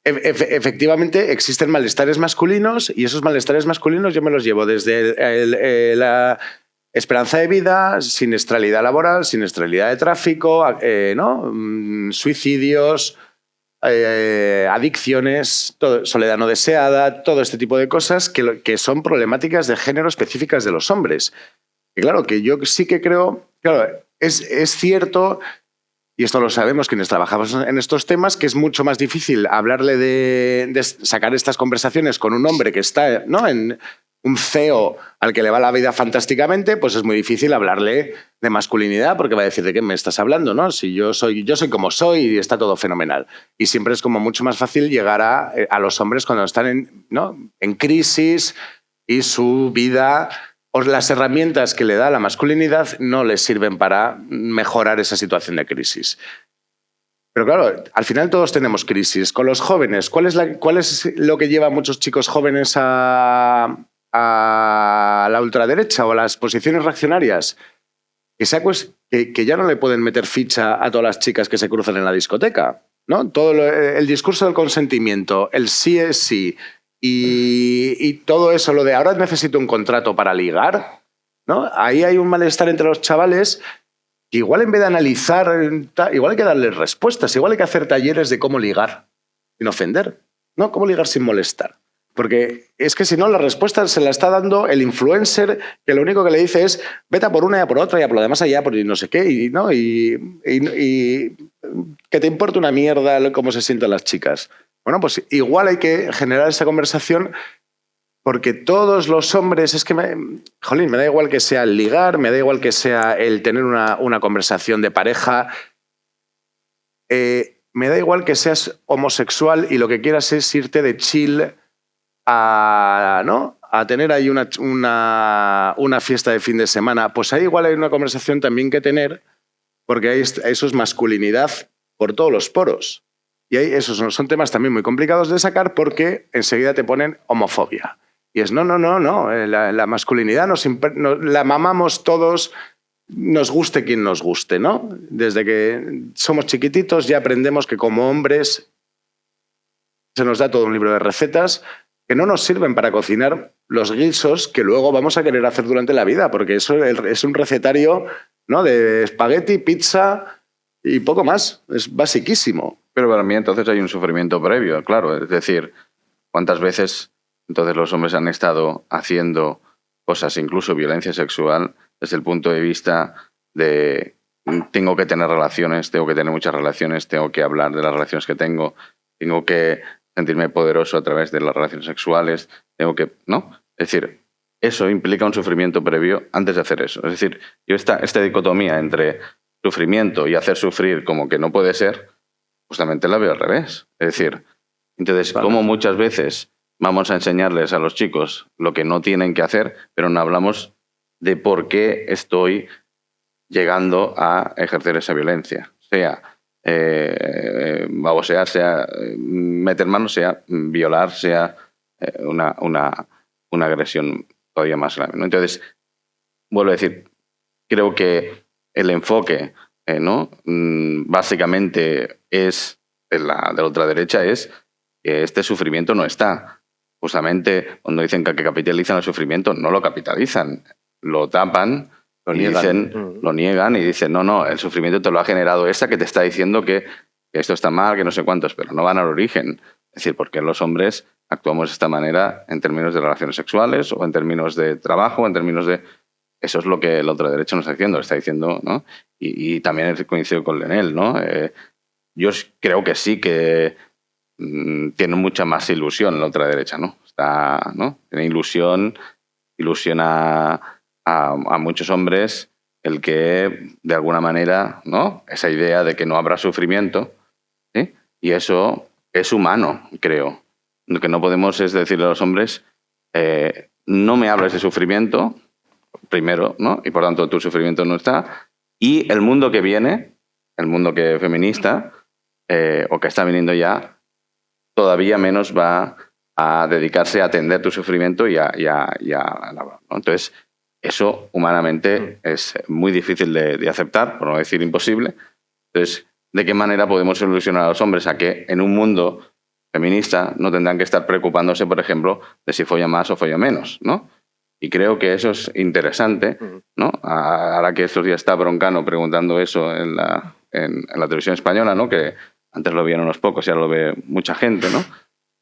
efectivamente existen malestares masculinos y esos malestares masculinos yo me los llevo desde la esperanza de vida, siniestralidad laboral, siniestralidad de tráfico, ¿no? Suicidios, adicciones, soledad no deseada, todo este tipo de cosas que son problemáticas de género específicas de los hombres. Y claro, que yo sí que creo, claro, es cierto. Y esto lo sabemos quienes trabajamos en estos temas, que es mucho más difícil hablarle de sacar estas conversaciones con un hombre que está, ¿no?, en un CEO al que le va la vida fantásticamente, pues es muy difícil hablarle de masculinidad porque va a decir, ¿de qué me estás hablando? ¿No? Si yo soy como soy y está todo fenomenal. Y siempre es como mucho más fácil llegar a los hombres cuando están en crisis y su vida o las herramientas que le da la masculinidad no les sirven para mejorar esa situación de crisis. Pero claro, al final todos tenemos crisis. Con los jóvenes, ¿cuál es lo que lleva a muchos chicos jóvenes a la ultraderecha o a las posiciones reaccionarias? Que ya no le pueden meter ficha a todas las chicas que se cruzan en la discoteca, ¿no? El discurso del consentimiento, el sí es sí, y todo eso, lo de ahora necesito un contrato para ligar, ¿no? Ahí hay un malestar entre los chavales que igual en vez de analizar, igual hay que darles respuestas, igual hay que hacer talleres de cómo ligar sin ofender, ¿no? Cómo ligar sin molestar. Porque es que si no, la respuesta se la está dando el influencer que lo único que le dice es vete a por una y a por otra y a por lo demás allá, por no sé qué, y que te importa una mierda cómo se sienten las chicas. Bueno, pues igual hay que generar esa conversación porque todos los hombres, es que me da igual que sea el ligar, me da igual que sea el tener una conversación de pareja, me da igual que seas homosexual y lo que quieras es irte de chill a tener ahí una fiesta de fin de semana, pues ahí igual hay una conversación también que tener porque eso es masculinidad por todos los poros. Y esos son temas también muy complicados de sacar porque enseguida te ponen homofobia. Y es no, la masculinidad la mamamos todos, nos guste quien nos guste, ¿no? Desde que somos chiquititos ya aprendemos que como hombres se nos da todo un libro de recetas que no nos sirven para cocinar los guisos que luego vamos a querer hacer durante la vida, porque eso es un recetario, ¿no?, de espagueti, pizza y poco más. Es basiquísimo. Pero para mí entonces hay un sufrimiento previo, claro. Es decir, ¿cuántas veces entonces los hombres han estado haciendo cosas, incluso violencia sexual, desde el punto de vista de tengo que tener relaciones, tengo que tener muchas relaciones, tengo que hablar de las relaciones que tengo que sentirme poderoso a través de las relaciones sexuales, tengo que, ¿no? Es decir, eso implica un sufrimiento previo antes de hacer eso. Es decir, yo esta dicotomía entre sufrimiento y hacer sufrir como que no puede ser, justamente la veo al revés. Es decir, entonces, como muchas veces vamos a enseñarles a los chicos lo que no tienen que hacer, pero no hablamos de por qué estoy llegando a ejercer esa violencia. Sea babosear, sea meter manos, sea violar, sea una agresión todavía más grave, ¿no? Entonces, vuelvo a decir, creo que el enfoque básicamente es de la ultraderecha es que este sufrimiento no está. Justamente cuando dicen que capitalizan el sufrimiento, no lo capitalizan, lo tapan, lo niegan y dicen, no, el sufrimiento te lo ha generado esa que te está diciendo que esto está mal, que no sé cuántos, pero no van al origen. Es decir, ¿por qué los hombres actuamos de esta manera en términos de relaciones sexuales o en términos de trabajo, en términos de... Eso es lo que la ultraderecha nos está diciendo, ¿no? Y también coincido con Lenel, ¿no? Yo creo que sí que tiene mucha más ilusión la ultraderecha, ¿no? Tiene ilusiona a muchos hombres el que, de alguna manera, ¿no? Esa idea de que no habrá sufrimiento, ¿sí? Y eso es humano, creo. Lo que no podemos es decirle a los hombres, no me hables de sufrimiento, primero, ¿no? Y por tanto tu sufrimiento no está. Y el mundo que viene, el mundo que feminista, o que está viniendo ya, todavía menos va a dedicarse a atender tu sufrimiento y a ¿no? Entonces, eso humanamente es muy difícil de aceptar, por no decir imposible. Entonces, ¿de qué manera podemos ilusionar a los hombres a que en un mundo feminista no tendrán que estar preocupándose, por ejemplo, de si folla más o folla menos, ¿no? Y creo que eso es interesante, ¿no? Ahora que estos días está Broncano preguntando eso en la televisión española, ¿no? Que antes lo veían unos pocos y ahora lo ve mucha gente, ¿no?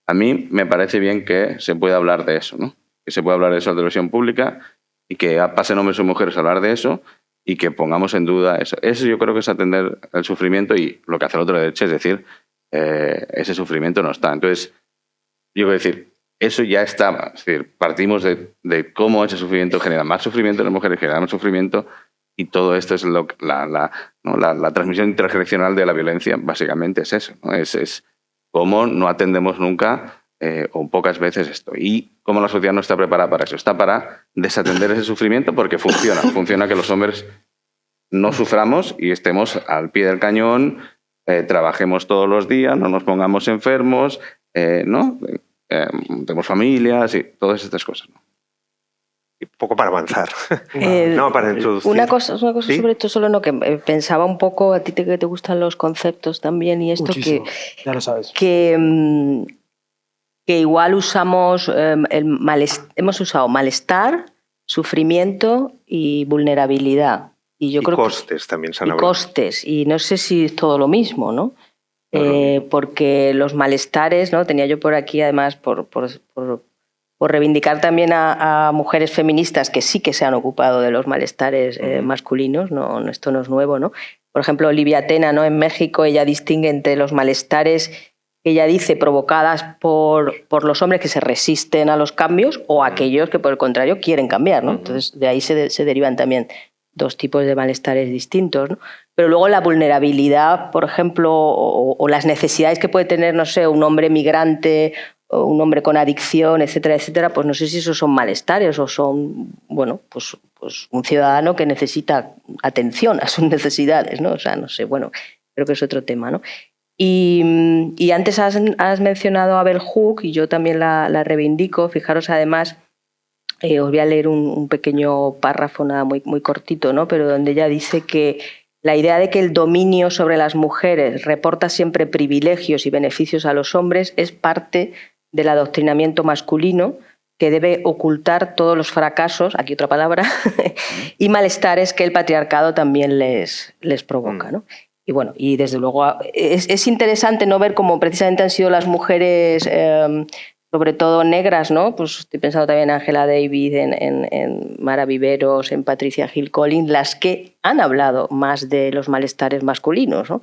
A mí me parece bien que se pueda hablar de eso, ¿no? Que se pueda hablar de eso en la televisión pública y que pasen hombres o mujeres a hablar de eso y que pongamos en duda eso. Eso yo creo que es atender el sufrimiento y lo que hace la otra derecha es decir, ese sufrimiento no está. Entonces, yo quiero decir, eso ya estaba. Es decir, partimos de cómo ese sufrimiento genera más sufrimiento en las mujeres, genera más sufrimiento y todo esto es la transmisión intergeneracional de la violencia, básicamente es eso, ¿no? Es cómo no atendemos nunca o pocas veces esto. Y cómo la sociedad no está preparada para eso. Está para desatender ese sufrimiento porque funciona. Funciona que los hombres no suframos y estemos al pie del cañón, trabajemos todos los días, no nos pongamos enfermos, ¿no? Tenemos familias y todas estas cosas, ¿no? Y poco para avanzar. No, para introducir. Una cosa ¿Sí? sobre esto, solo no, que pensaba un poco, a ti que te gustan los conceptos también y esto, Muchísimo, ya lo sabes. que igual usamos hemos usado malestar, sufrimiento y vulnerabilidad. Y yo creo costes también se han y hablado. costes. Y no sé si es todo lo mismo, ¿no? Porque los malestares, ¿no? Tenía yo por aquí, además, por reivindicar también a mujeres feministas que sí que se han ocupado de los malestares masculinos, ¿no? Esto no es nuevo, ¿no? Por ejemplo, Olivia Tena, ¿no? En México ella distingue entre los malestares que ella dice provocadas por los hombres que se resisten a los cambios o aquellos que por el contrario quieren cambiar, ¿no? Entonces de ahí se derivan también dos tipos de malestares distintos, ¿no? Pero luego la vulnerabilidad, por ejemplo, o las necesidades que puede tener, no sé, un hombre migrante o un hombre con adicción, etcétera, etcétera, pues no sé si esos son malestares o son, bueno, pues un ciudadano que necesita atención a sus necesidades, ¿no? O sea, no sé, bueno, creo que es otro tema, ¿no? Y antes has mencionado a Bell Hooks y yo también la reivindico. Fijaros, además, os voy a leer un pequeño párrafo, nada muy, muy cortito, ¿no? Pero donde ella dice que la idea de que el dominio sobre las mujeres reporta siempre privilegios y beneficios a los hombres es parte del adoctrinamiento masculino que debe ocultar todos los fracasos, aquí otra palabra, y malestares que el patriarcado también les provoca, ¿no? Y bueno, y desde luego es interesante no ver cómo precisamente han sido las mujeres, sobre todo negras, ¿no? Pues estoy pensando también en Angela Davis, en Mara Viveros, en Patricia Hill Collins, las que han hablado más de los malestares masculinos, ¿no?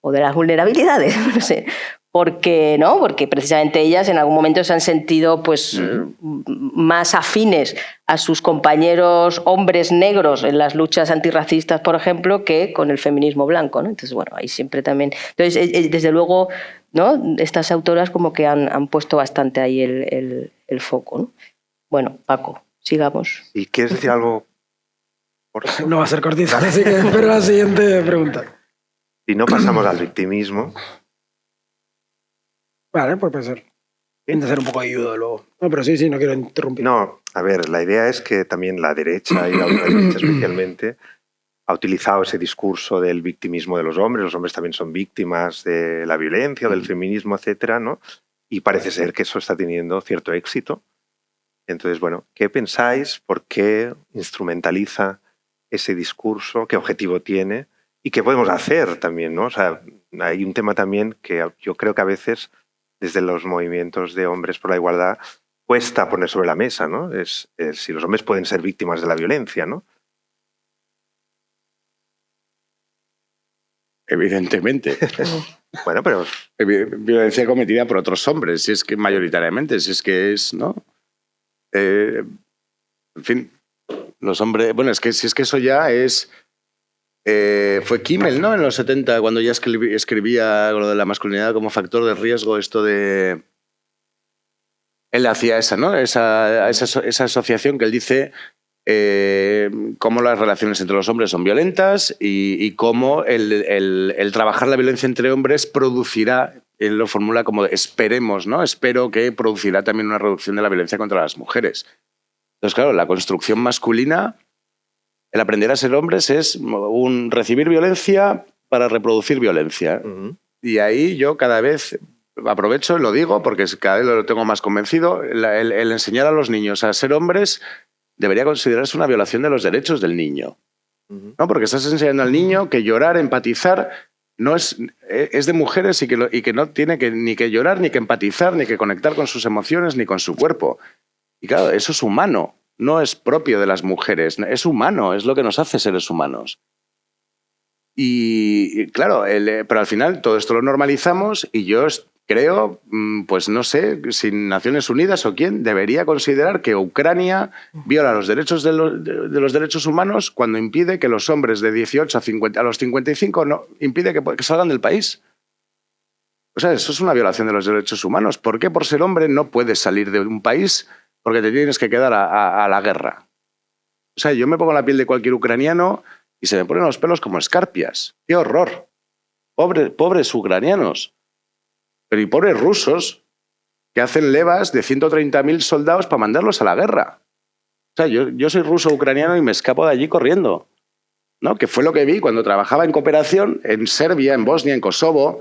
O de las vulnerabilidades, no sé, porque, ¿no? Porque precisamente ellas en algún momento se han sentido pues, más afines a sus compañeros hombres negros en las luchas antirracistas, por ejemplo, que con el feminismo blanco, ¿no? Entonces, bueno, ahí siempre también... Entonces, desde luego, ¿no? Estas autoras como que han puesto bastante ahí el foco, ¿no? Bueno, Paco, sigamos. ¿Y quieres decir algo? No va a ser cortita, así que espero la siguiente pregunta. Si no pasamos al victimismo... Vale, pues puede ser. Intenta ser un poco ayudo luego. No, pero sí, no quiero interrumpir. No, a ver, la idea es que también la derecha, y la ultraderecha especialmente, ha utilizado ese discurso del victimismo de los hombres también son víctimas de la violencia, del feminismo, etcétera, ¿no? Y parece ser que eso está teniendo cierto éxito. Entonces, bueno, ¿qué pensáis? ¿Por qué instrumentaliza ese discurso? ¿Qué objetivo tiene? ¿Y qué podemos hacer también, ¿no? O sea, hay un tema también que yo creo que a veces desde los movimientos de hombres por la igualdad cuesta poner sobre la mesa, ¿no? Es si los hombres pueden ser víctimas de la violencia, ¿no? Evidentemente. Bueno, pero... Violencia cometida por otros hombres, si es que mayoritariamente, si es que es, ¿no? En fin, los hombres... Bueno, es que si es que eso ya es... fue Kimmel, ¿no? En los 70, cuando ya escribía lo de la masculinidad como factor de riesgo, esto de... Él hacía esa, ¿no? Esa asociación que él dice cómo las relaciones entre los hombres son violentas y cómo el trabajar la violencia entre hombres producirá, él lo formula como esperemos, ¿no? Espero que producirá también una reducción de la violencia contra las mujeres. Entonces, claro, la construcción masculina... El aprender a ser hombres es recibir violencia para reproducir violencia. Y ahí yo cada vez aprovecho y lo digo porque cada vez lo tengo más convencido. El enseñar a los niños a ser hombres debería considerarse una violación de los derechos del niño. ¿No? Porque estás enseñando al niño que llorar, empatizar, no es de mujeres y que no tiene ni que llorar, ni que empatizar, ni que conectar con sus emociones, ni con su cuerpo. Y claro, eso es humano. No es propio de las mujeres, es humano, es lo que nos hace seres humanos. Y claro, pero al final todo esto lo normalizamos y yo creo, pues no sé, si Naciones Unidas o quién debería considerar que Ucrania viola los derechos de los derechos humanos cuando impide que los hombres de 18 a los 55 no, impide que salgan del país. O sea, eso es una violación de los derechos humanos. ¿Por qué por ser hombre no puedes salir de un país porque te tienes que quedar a la guerra? O sea, yo me pongo la piel de cualquier ucraniano y se me ponen los pelos como escarpias. ¡Qué horror! Pobres ucranianos. Pero y pobres rusos que hacen levas de 130.000 soldados para mandarlos a la guerra. O sea, yo soy ruso-ucraniano y me escapo de allí corriendo, ¿no? Que fue lo que vi cuando trabajaba en cooperación en Serbia, en Bosnia, en Kosovo.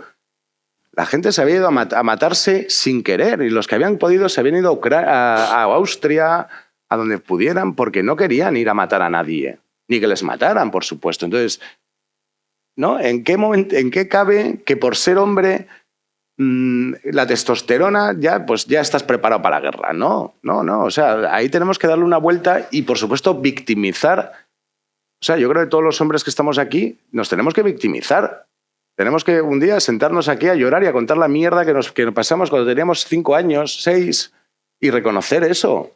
La gente se había ido a matarse sin querer y los que habían podido se habían ido a Austria, a donde pudieran, porque no querían ir a matar a nadie, ni que les mataran, por supuesto. Entonces, ¿no? ¿En qué cabe que por ser hombre la testosterona ya estás preparado para la guerra? No. O sea, ahí tenemos que darle una vuelta y, por supuesto, victimizar. O sea, yo creo que todos los hombres que estamos aquí nos tenemos que victimizar. Tenemos que un día sentarnos aquí a llorar y a contar la mierda que nos pasamos cuando teníamos 5 años, 6, y reconocer eso.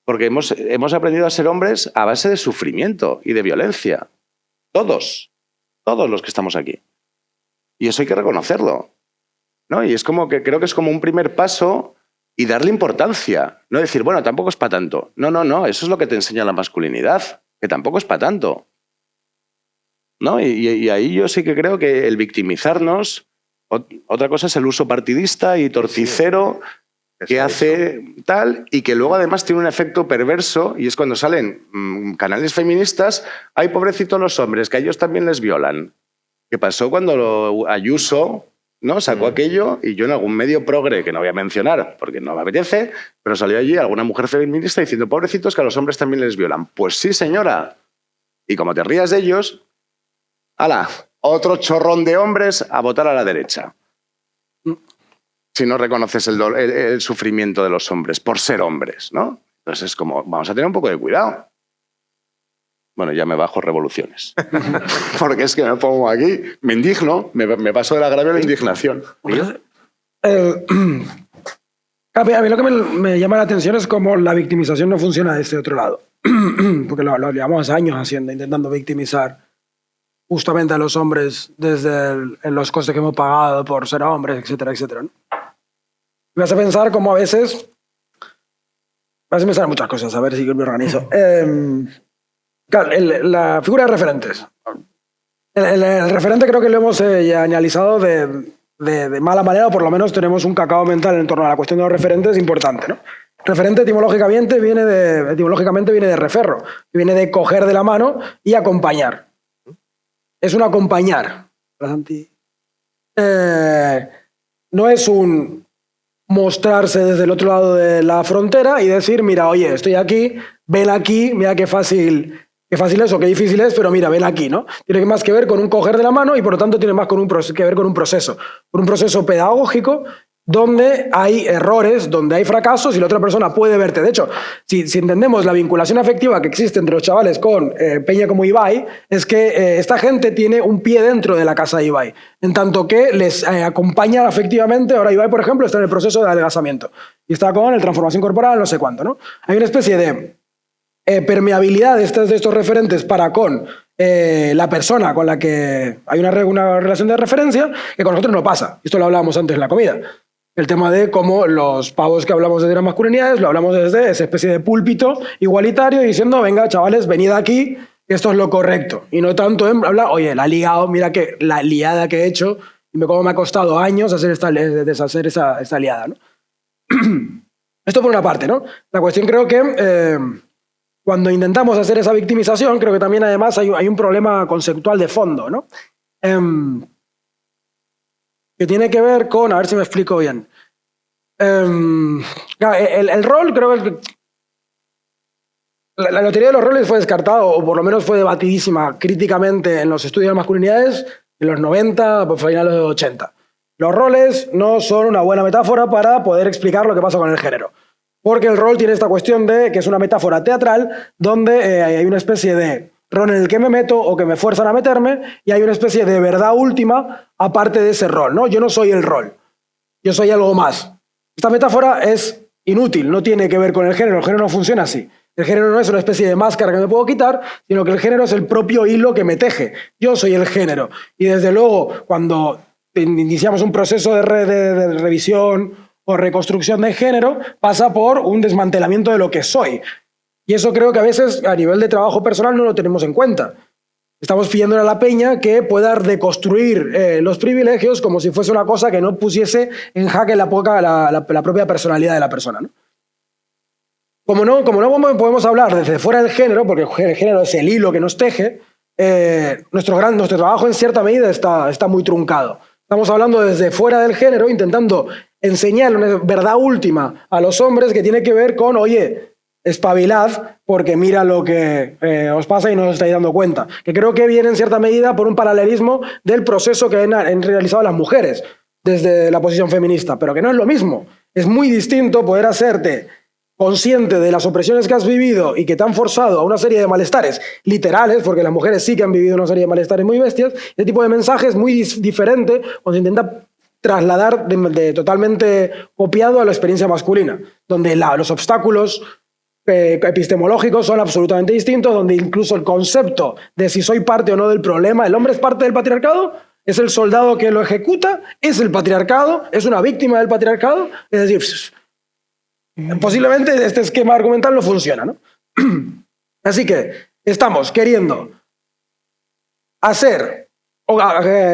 Porque hemos aprendido a ser hombres a base de sufrimiento y de violencia. Todos los que estamos aquí. Y eso hay que reconocerlo, ¿no? Y es como que creo que es como un primer paso y darle importancia. No decir, bueno, tampoco es para tanto. No, eso es lo que te enseña la masculinidad, que tampoco es para tanto. ¿No? Y ahí yo sí que creo que el victimizarnos, otra cosa es el uso partidista y torticero que hace tal y que luego además tiene un efecto perverso y es cuando salen canales feministas, ¡ay, pobrecitos los hombres, que a ellos también les violan! ¿Qué pasó cuando Ayuso, ¿no? Sacó aquello y yo en algún medio progre, que no voy a mencionar porque no me apetece, pero salió allí alguna mujer feminista diciendo, pobrecitos, que a los hombres también les violan? Pues sí, señora. Y como te rías de ellos... ¡Hala! Otro chorrón de hombres a votar a la derecha. Si no reconoces el sufrimiento de los hombres por ser hombres, ¿no? Entonces es como, vamos a tener un poco de cuidado. Bueno, ya me bajo revoluciones. Porque es que me pongo aquí, me indigno, me paso del agravio a la indignación. A mí lo que me llama la atención es cómo la victimización no funciona de este otro lado. Porque lo llevamos años haciendo, intentando victimizar justamente a los hombres desde en los costes que hemos pagado por ser hombres, etcétera, etcétera, ¿no? Me hace pensar cómo a veces... Me hace pensar muchas cosas, a ver si me organizo. Claro, la figura de referentes. El referente creo que lo hemos ya analizado de mala manera, o por lo menos tenemos un cacao mental en torno a la cuestión de los referentes importante, ¿no? Referente etimológicamente viene de referro, que viene de coger de la mano y acompañar. Es un acompañar. No es un mostrarse desde el otro lado de la frontera y decir, mira, oye, estoy ven aquí, mira qué fácil es o qué difícil es, pero mira, ven aquí, ¿no? Tiene más que ver con un coger de la mano y por lo tanto tiene más que ver con un proceso pedagógico donde hay errores, donde hay fracasos y la otra persona puede verte. De hecho, si entendemos la vinculación afectiva que existe entre los chavales con peña como Ibai, es que esta gente tiene un pie dentro de la casa de Ibai, en tanto que les acompaña afectivamente. Ahora Ibai, por ejemplo, está en el proceso de adelgazamiento y está con el transformación corporal, no sé cuánto, ¿no? Hay una especie de permeabilidad de estos referentes para con la persona con la que hay una relación de referencia que con nosotros no pasa. Esto lo hablábamos antes en la comida. El tema de cómo los pavos que hablamos desde las masculinidades lo hablamos desde esa especie de púlpito igualitario diciendo, venga, chavales, venid aquí, esto es lo correcto. Y no tanto en hablar, oye, la he liado, mira que la liada que he hecho y cómo me ha costado años deshacer esta liada, ¿no? Esto por una parte, ¿no? La cuestión creo que cuando intentamos hacer esa victimización, creo que también además hay un problema conceptual de fondo, ¿no? Que tiene que ver con, a ver si me explico bien. El rol, creo que la teoría de los roles fue descartada, o por lo menos fue debatidísima críticamente en los estudios de masculinidades en los 90, por finales de los 80. Los roles no son una buena metáfora para poder explicar lo que pasa con el género. Porque el rol tiene esta cuestión de que es una metáfora teatral donde hay una especie de rol en el que me meto o que me fuerzan a meterme y hay una especie de verdad última aparte de ese rol, ¿no? Yo no soy el rol, yo soy algo más. Esta metáfora es inútil, no tiene que ver con el género no funciona así. El género no es una especie de máscara que me puedo quitar, sino que el género es el propio hilo que me teje. Yo soy el género. Y desde luego, cuando iniciamos un proceso de revisión o reconstrucción de género, pasa por un desmantelamiento de lo que soy. Y eso creo que a veces, a nivel de trabajo personal, no lo tenemos en cuenta. Estamos pidiéndole a la peña que pueda deconstruir los privilegios como si fuese una cosa que no pusiese en jaque la propia personalidad de la persona, ¿no? Como no podemos hablar desde fuera del género, porque el género es el hilo que nos teje, nuestro trabajo en cierta medida está muy truncado. Estamos hablando desde fuera del género, intentando enseñar una verdad última a los hombres que tiene que ver con, oye, espabilad, porque mira lo que os pasa y no os estáis dando cuenta. Que creo que viene en cierta medida por un paralelismo del proceso que han realizado las mujeres desde la posición feminista, pero que no es lo mismo. Es muy distinto poder hacerte consciente de las opresiones que has vivido y que te han forzado a una serie de malestares literales, porque las mujeres sí que han vivido una serie de malestares muy bestias. Este tipo de mensaje es muy diferente cuando se intenta trasladar totalmente copiado a la experiencia masculina, donde los obstáculos epistemológicos son absolutamente distintos, donde incluso el concepto de si soy parte o no del problema, el hombre es parte del patriarcado, es el soldado que lo ejecuta, es el patriarcado, es una víctima del patriarcado, es decir, posiblemente este esquema argumental no funciona, ¿no? Así que estamos queriendo hacer o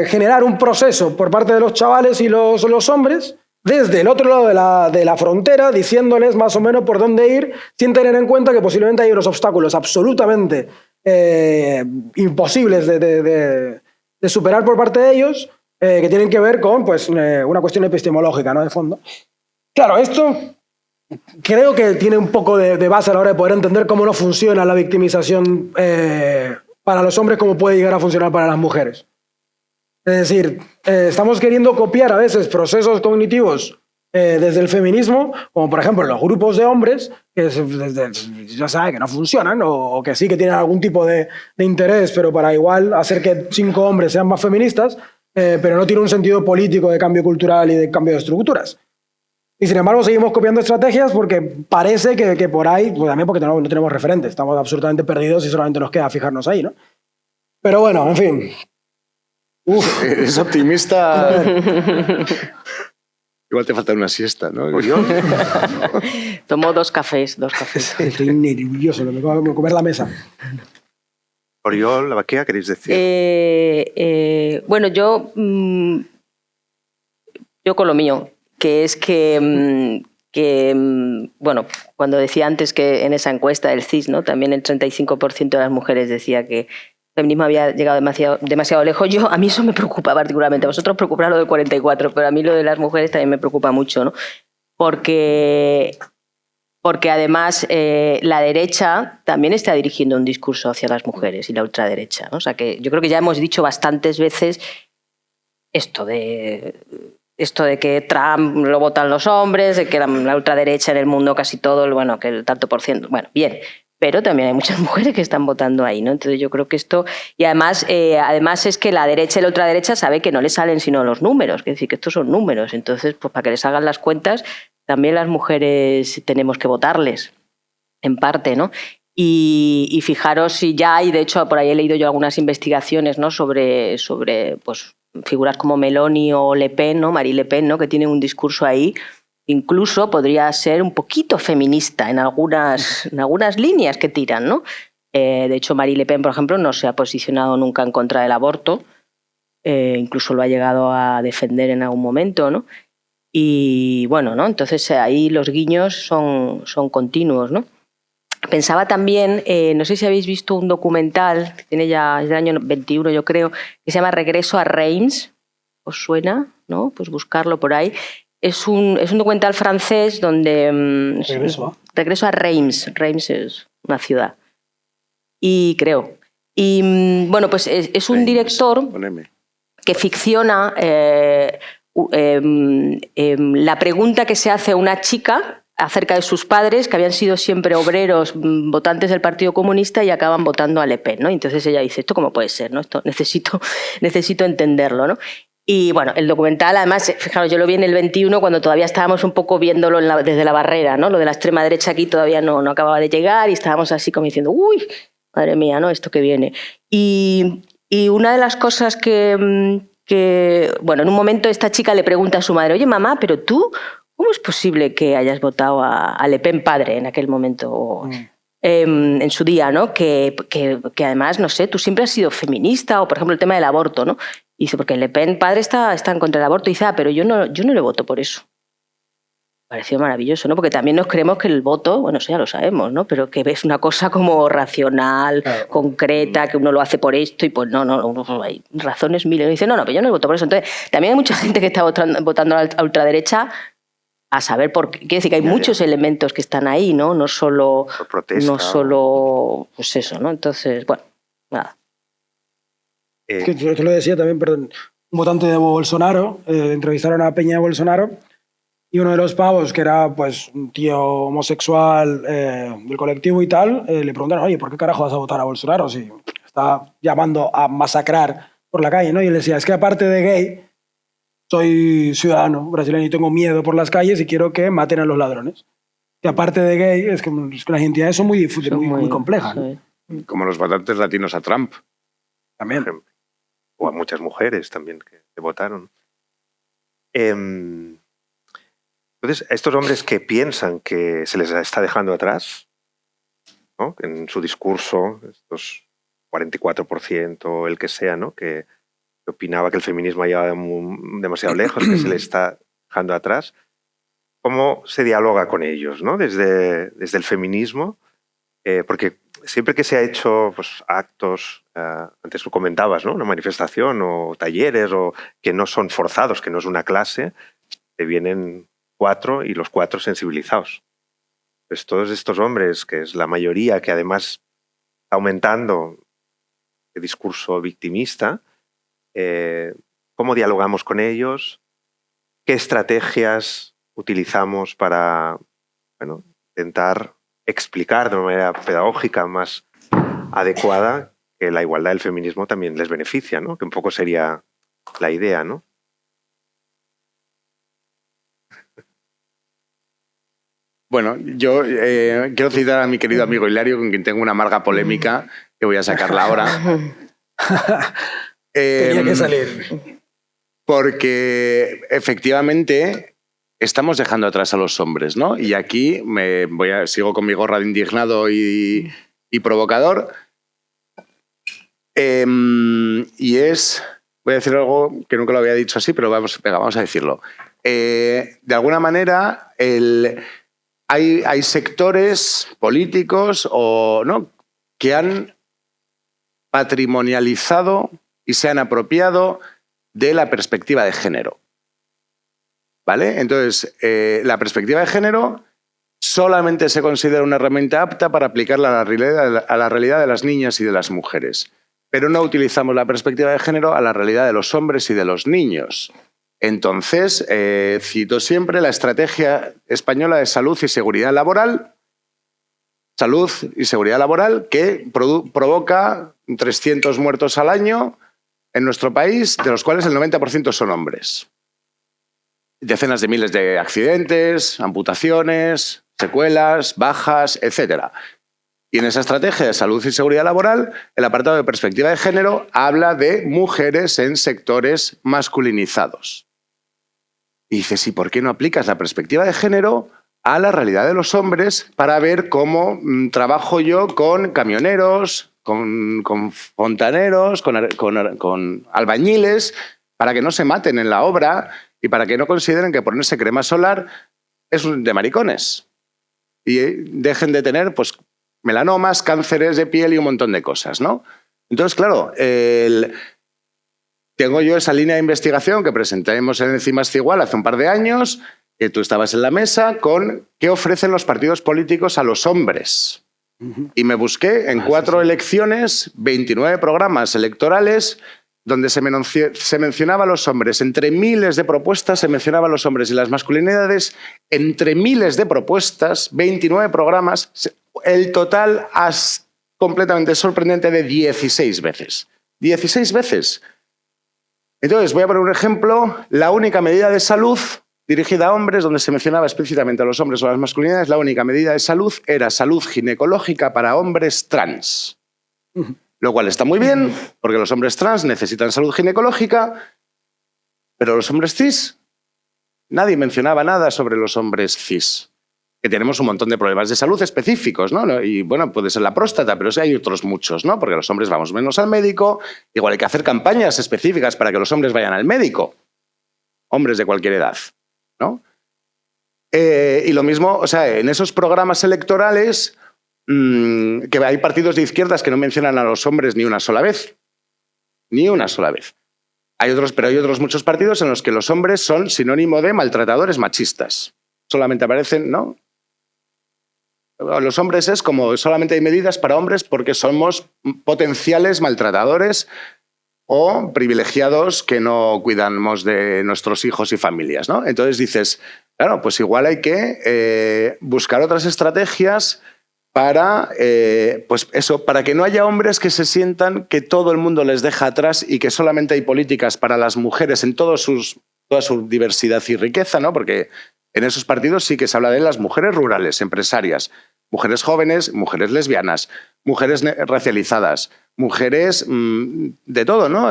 generar un proceso por parte de los chavales y los hombres desde el otro lado de la frontera, diciéndoles más o menos por dónde ir, sin tener en cuenta que posiblemente hay unos obstáculos absolutamente imposibles de superar por parte de ellos, que tienen que ver con pues, una cuestión epistemológica, ¿no? De fondo. Claro, esto creo que tiene un poco de base a la hora de poder entender cómo no funciona la victimización para los hombres, cómo puede llegar a funcionar para las mujeres. Es decir, estamos queriendo copiar a veces procesos cognitivos desde el feminismo, como por ejemplo los grupos de hombres, que ya sabe que no funcionan, o que sí que tienen algún tipo de interés, pero para igual hacer que 5 hombres sean más feministas, pero no tiene un sentido político de cambio cultural y de cambio de estructuras. Y sin embargo seguimos copiando estrategias porque parece que por ahí, pues también porque no tenemos referentes, estamos absolutamente perdidos y solamente nos queda fijarnos ahí, ¿no? Pero bueno, en fin. Uf, eres optimista. Igual te falta una siesta, ¿no? Tomo 2 cafés. Estoy nervioso, me voy a comer la mesa. Oriol, la vaquea, ¿queréis decir? Bueno, yo con lo mío, que es que, bueno, cuando decía antes que en esa encuesta del CIS, ¿no? También el 35% de las mujeres decía que el feminismo había llegado demasiado lejos. A mí eso me preocupa particularmente. A vosotros preocupará lo del 44%, pero a mí lo de las mujeres también me preocupa mucho, ¿no? Porque además la derecha también está dirigiendo un discurso hacia las mujeres y la ultraderecha, ¿no? O sea que yo creo que ya hemos dicho bastantes veces esto de que Trump lo votan los hombres, de que la ultraderecha en el mundo casi todo, bueno, que el tanto por ciento, bueno, bien, pero también hay muchas mujeres que están votando ahí, ¿no? Entonces yo creo que esto, y además es que la derecha y la ultraderecha sabe que no le salen sino los números, es decir, que estos son números, entonces pues para que les hagan las cuentas también las mujeres tenemos que votarles, en parte, ¿no? Y fijaros si ya hay, de hecho, por ahí he leído yo algunas investigaciones, ¿no? sobre pues, figuras como Meloni o Le Pen, ¿no? Marie Le Pen, ¿no? Que tienen un discurso ahí, incluso podría ser un poquito feminista en algunas líneas que tiran, ¿no? De hecho, Marie Le Pen, por ejemplo, no se ha posicionado nunca en contra del aborto, incluso lo ha llegado a defender en algún momento, ¿no? Y bueno, ¿no? Entonces ahí los guiños son continuos, ¿no? Pensaba también, no sé si habéis visto un documental, que tiene ya, es del año 21 yo creo, que se llama Regreso a Reims. ¿Os suena? ¿No? Pues buscarlo por ahí. Es un documental francés donde... Regreso a Reims. Reims es una ciudad. Y creo. Y bueno, pues es un director que ficciona la pregunta que se hace a una chica acerca de sus padres, que habían sido siempre obreros, votantes del Partido Comunista y acaban votando a Le Pen, ¿no? Entonces ella dice, ¿esto cómo puede ser? ¿No? Esto necesito entenderlo, ¿no? Y bueno, el documental, además, fijaros, yo lo vi en el 21 cuando todavía estábamos un poco viéndolo desde la barrera, ¿no? Lo de la extrema derecha aquí todavía no acababa de llegar y estábamos así como diciendo, uy, madre mía, ¿no? Esto que viene. Y una de las cosas que, bueno, en un momento esta chica le pregunta a su madre, oye, mamá, pero tú, ¿cómo es posible que hayas votado a Le Pen padre en aquel momento, en su día, ¿no? Que además, no sé, tú siempre has sido feminista, o por ejemplo el tema del aborto, ¿no? Y dice, porque Le Pen padre está en contra del aborto. Y dice, pero yo no le voto por eso. Me pareció maravilloso, ¿no? Porque también nos creemos que el voto, bueno, eso ya lo sabemos, ¿no? Pero que es una cosa como racional, claro, concreta, que uno lo hace por esto y pues no, hay razones miles. Y dice, no, pero yo no le voto por eso. Entonces, también hay mucha gente que está votando a la ultraderecha a saber por qué. Quiere decir que hay muchos elementos que están ahí, ¿no? No solo pues eso, ¿no? Entonces, bueno, nada. Que yo lo decía también, perdón, un votante de Bolsonaro, entrevistaron a Peña de Bolsonaro y uno de los pavos, que era pues un tío homosexual del colectivo y tal, le preguntaron, oye, ¿por qué carajo vas a votar a Bolsonaro si está llamando a masacrar por la calle, ¿no? Y él decía, es que aparte de gay, soy ciudadano brasileño y tengo miedo por las calles y quiero que maten a los ladrones. Y aparte de gay, es que las identidades son muy complejas, ¿no? Como los votantes latinos a Trump. También. O a muchas mujeres también que votaron. Entonces, estos hombres que piensan que se les está dejando atrás, ¿no? En su discurso, estos 44%, el que sea, ¿no? Que opinaba que el feminismo ha llegado demasiado lejos, que se les está dejando atrás, ¿cómo se dialoga con ellos, ¿no? Desde el feminismo, porque siempre que se ha hecho pues, actos, antes lo comentabas, ¿no? Una manifestación o talleres o que no son forzados, que no es una clase, te vienen 4 y los 4 sensibilizados. Pues todos estos hombres, que es la mayoría, que además está aumentando el discurso victimista, ¿cómo dialogamos con ellos? ¿Qué estrategias utilizamos para intentar explicar de una manera pedagógica más adecuada que la igualdad del feminismo también les beneficia, ¿no? Que un poco sería la idea, ¿no? Bueno, yo quiero citar a mi querido amigo Hilario, con quien tengo una amarga polémica, que voy a sacarla ahora. Tenía que salir. Porque efectivamente estamos dejando atrás a los hombres, ¿no? Y aquí sigo con mi gorra de indignado y provocador. Voy a decir algo que nunca lo había dicho así, pero vamos a decirlo. De alguna manera, hay sectores políticos ¿no? que han patrimonializado y se han apropiado de la perspectiva de género. ¿Vale? Entonces, la perspectiva de género solamente se considera una herramienta apta para aplicarla a la realidad de las niñas y de las mujeres. Pero no utilizamos la perspectiva de género a la realidad de los hombres y de los niños. Entonces, cito siempre la Estrategia Española de Salud y Seguridad Laboral, que provoca 300 muertos al año en nuestro país, de los cuales el 90% son hombres. Decenas de miles de accidentes, amputaciones, secuelas, bajas, etc. Y en esa estrategia de salud y seguridad laboral, el apartado de perspectiva de género habla de mujeres en sectores masculinizados. Y dices, ¿y por qué no aplicas la perspectiva de género a la realidad de los hombres para ver cómo trabajo yo con camioneros, con fontaneros, con albañiles, para que no se maten en la obra y para que no consideren que ponerse crema solar es de maricones? Y dejen de tener pues, melanomas, cánceres de piel y un montón de cosas, ¿no? Entonces, claro, tengo yo esa línea de investigación que presentamos en Enzimas Cigual hace un par de años, que tú estabas en la mesa, con qué ofrecen los partidos políticos a los hombres. Y me busqué en 4 elecciones, 29 programas electorales, donde se mencionaba a los hombres. Entre miles de propuestas se mencionaba a los hombres y las masculinidades. Entre miles de propuestas, 29 programas, el total es completamente sorprendente de 16 veces. 16 veces. Entonces, voy a poner un ejemplo. La única medida de salud dirigida a hombres, donde se mencionaba explícitamente a los hombres o a las masculinidades, la única medida de salud era salud ginecológica para hombres trans. Lo cual está muy bien, porque los hombres trans necesitan salud ginecológica, pero los hombres cis, nadie mencionaba nada sobre los hombres cis, que tenemos un montón de problemas de salud específicos, ¿no? Y bueno, puede ser la próstata, pero sí hay otros muchos, ¿no? Porque los hombres vamos menos al médico, igual hay que hacer campañas específicas para que los hombres vayan al médico, hombres de cualquier edad, ¿no? Y lo mismo, o sea, en esos programas electorales, que hay partidos de izquierdas que no mencionan a los hombres ni una sola vez. Ni una sola vez. Pero hay otros muchos partidos en los que los hombres son sinónimo de maltratadores machistas. Solamente aparecen, ¿no? Los hombres es como solamente hay medidas para hombres porque somos potenciales maltratadores o privilegiados que no cuidamos de nuestros hijos y familias, ¿no? Entonces dices, claro, pues igual hay que buscar otras estrategias para, pues eso, para que no haya hombres que se sientan que todo el mundo les deja atrás y que solamente hay políticas para las mujeres en toda su diversidad y riqueza, ¿no? Porque en esos partidos sí que se habla de las mujeres rurales, empresarias, mujeres jóvenes, mujeres lesbianas, mujeres racializadas, mujeres de todo, ¿no?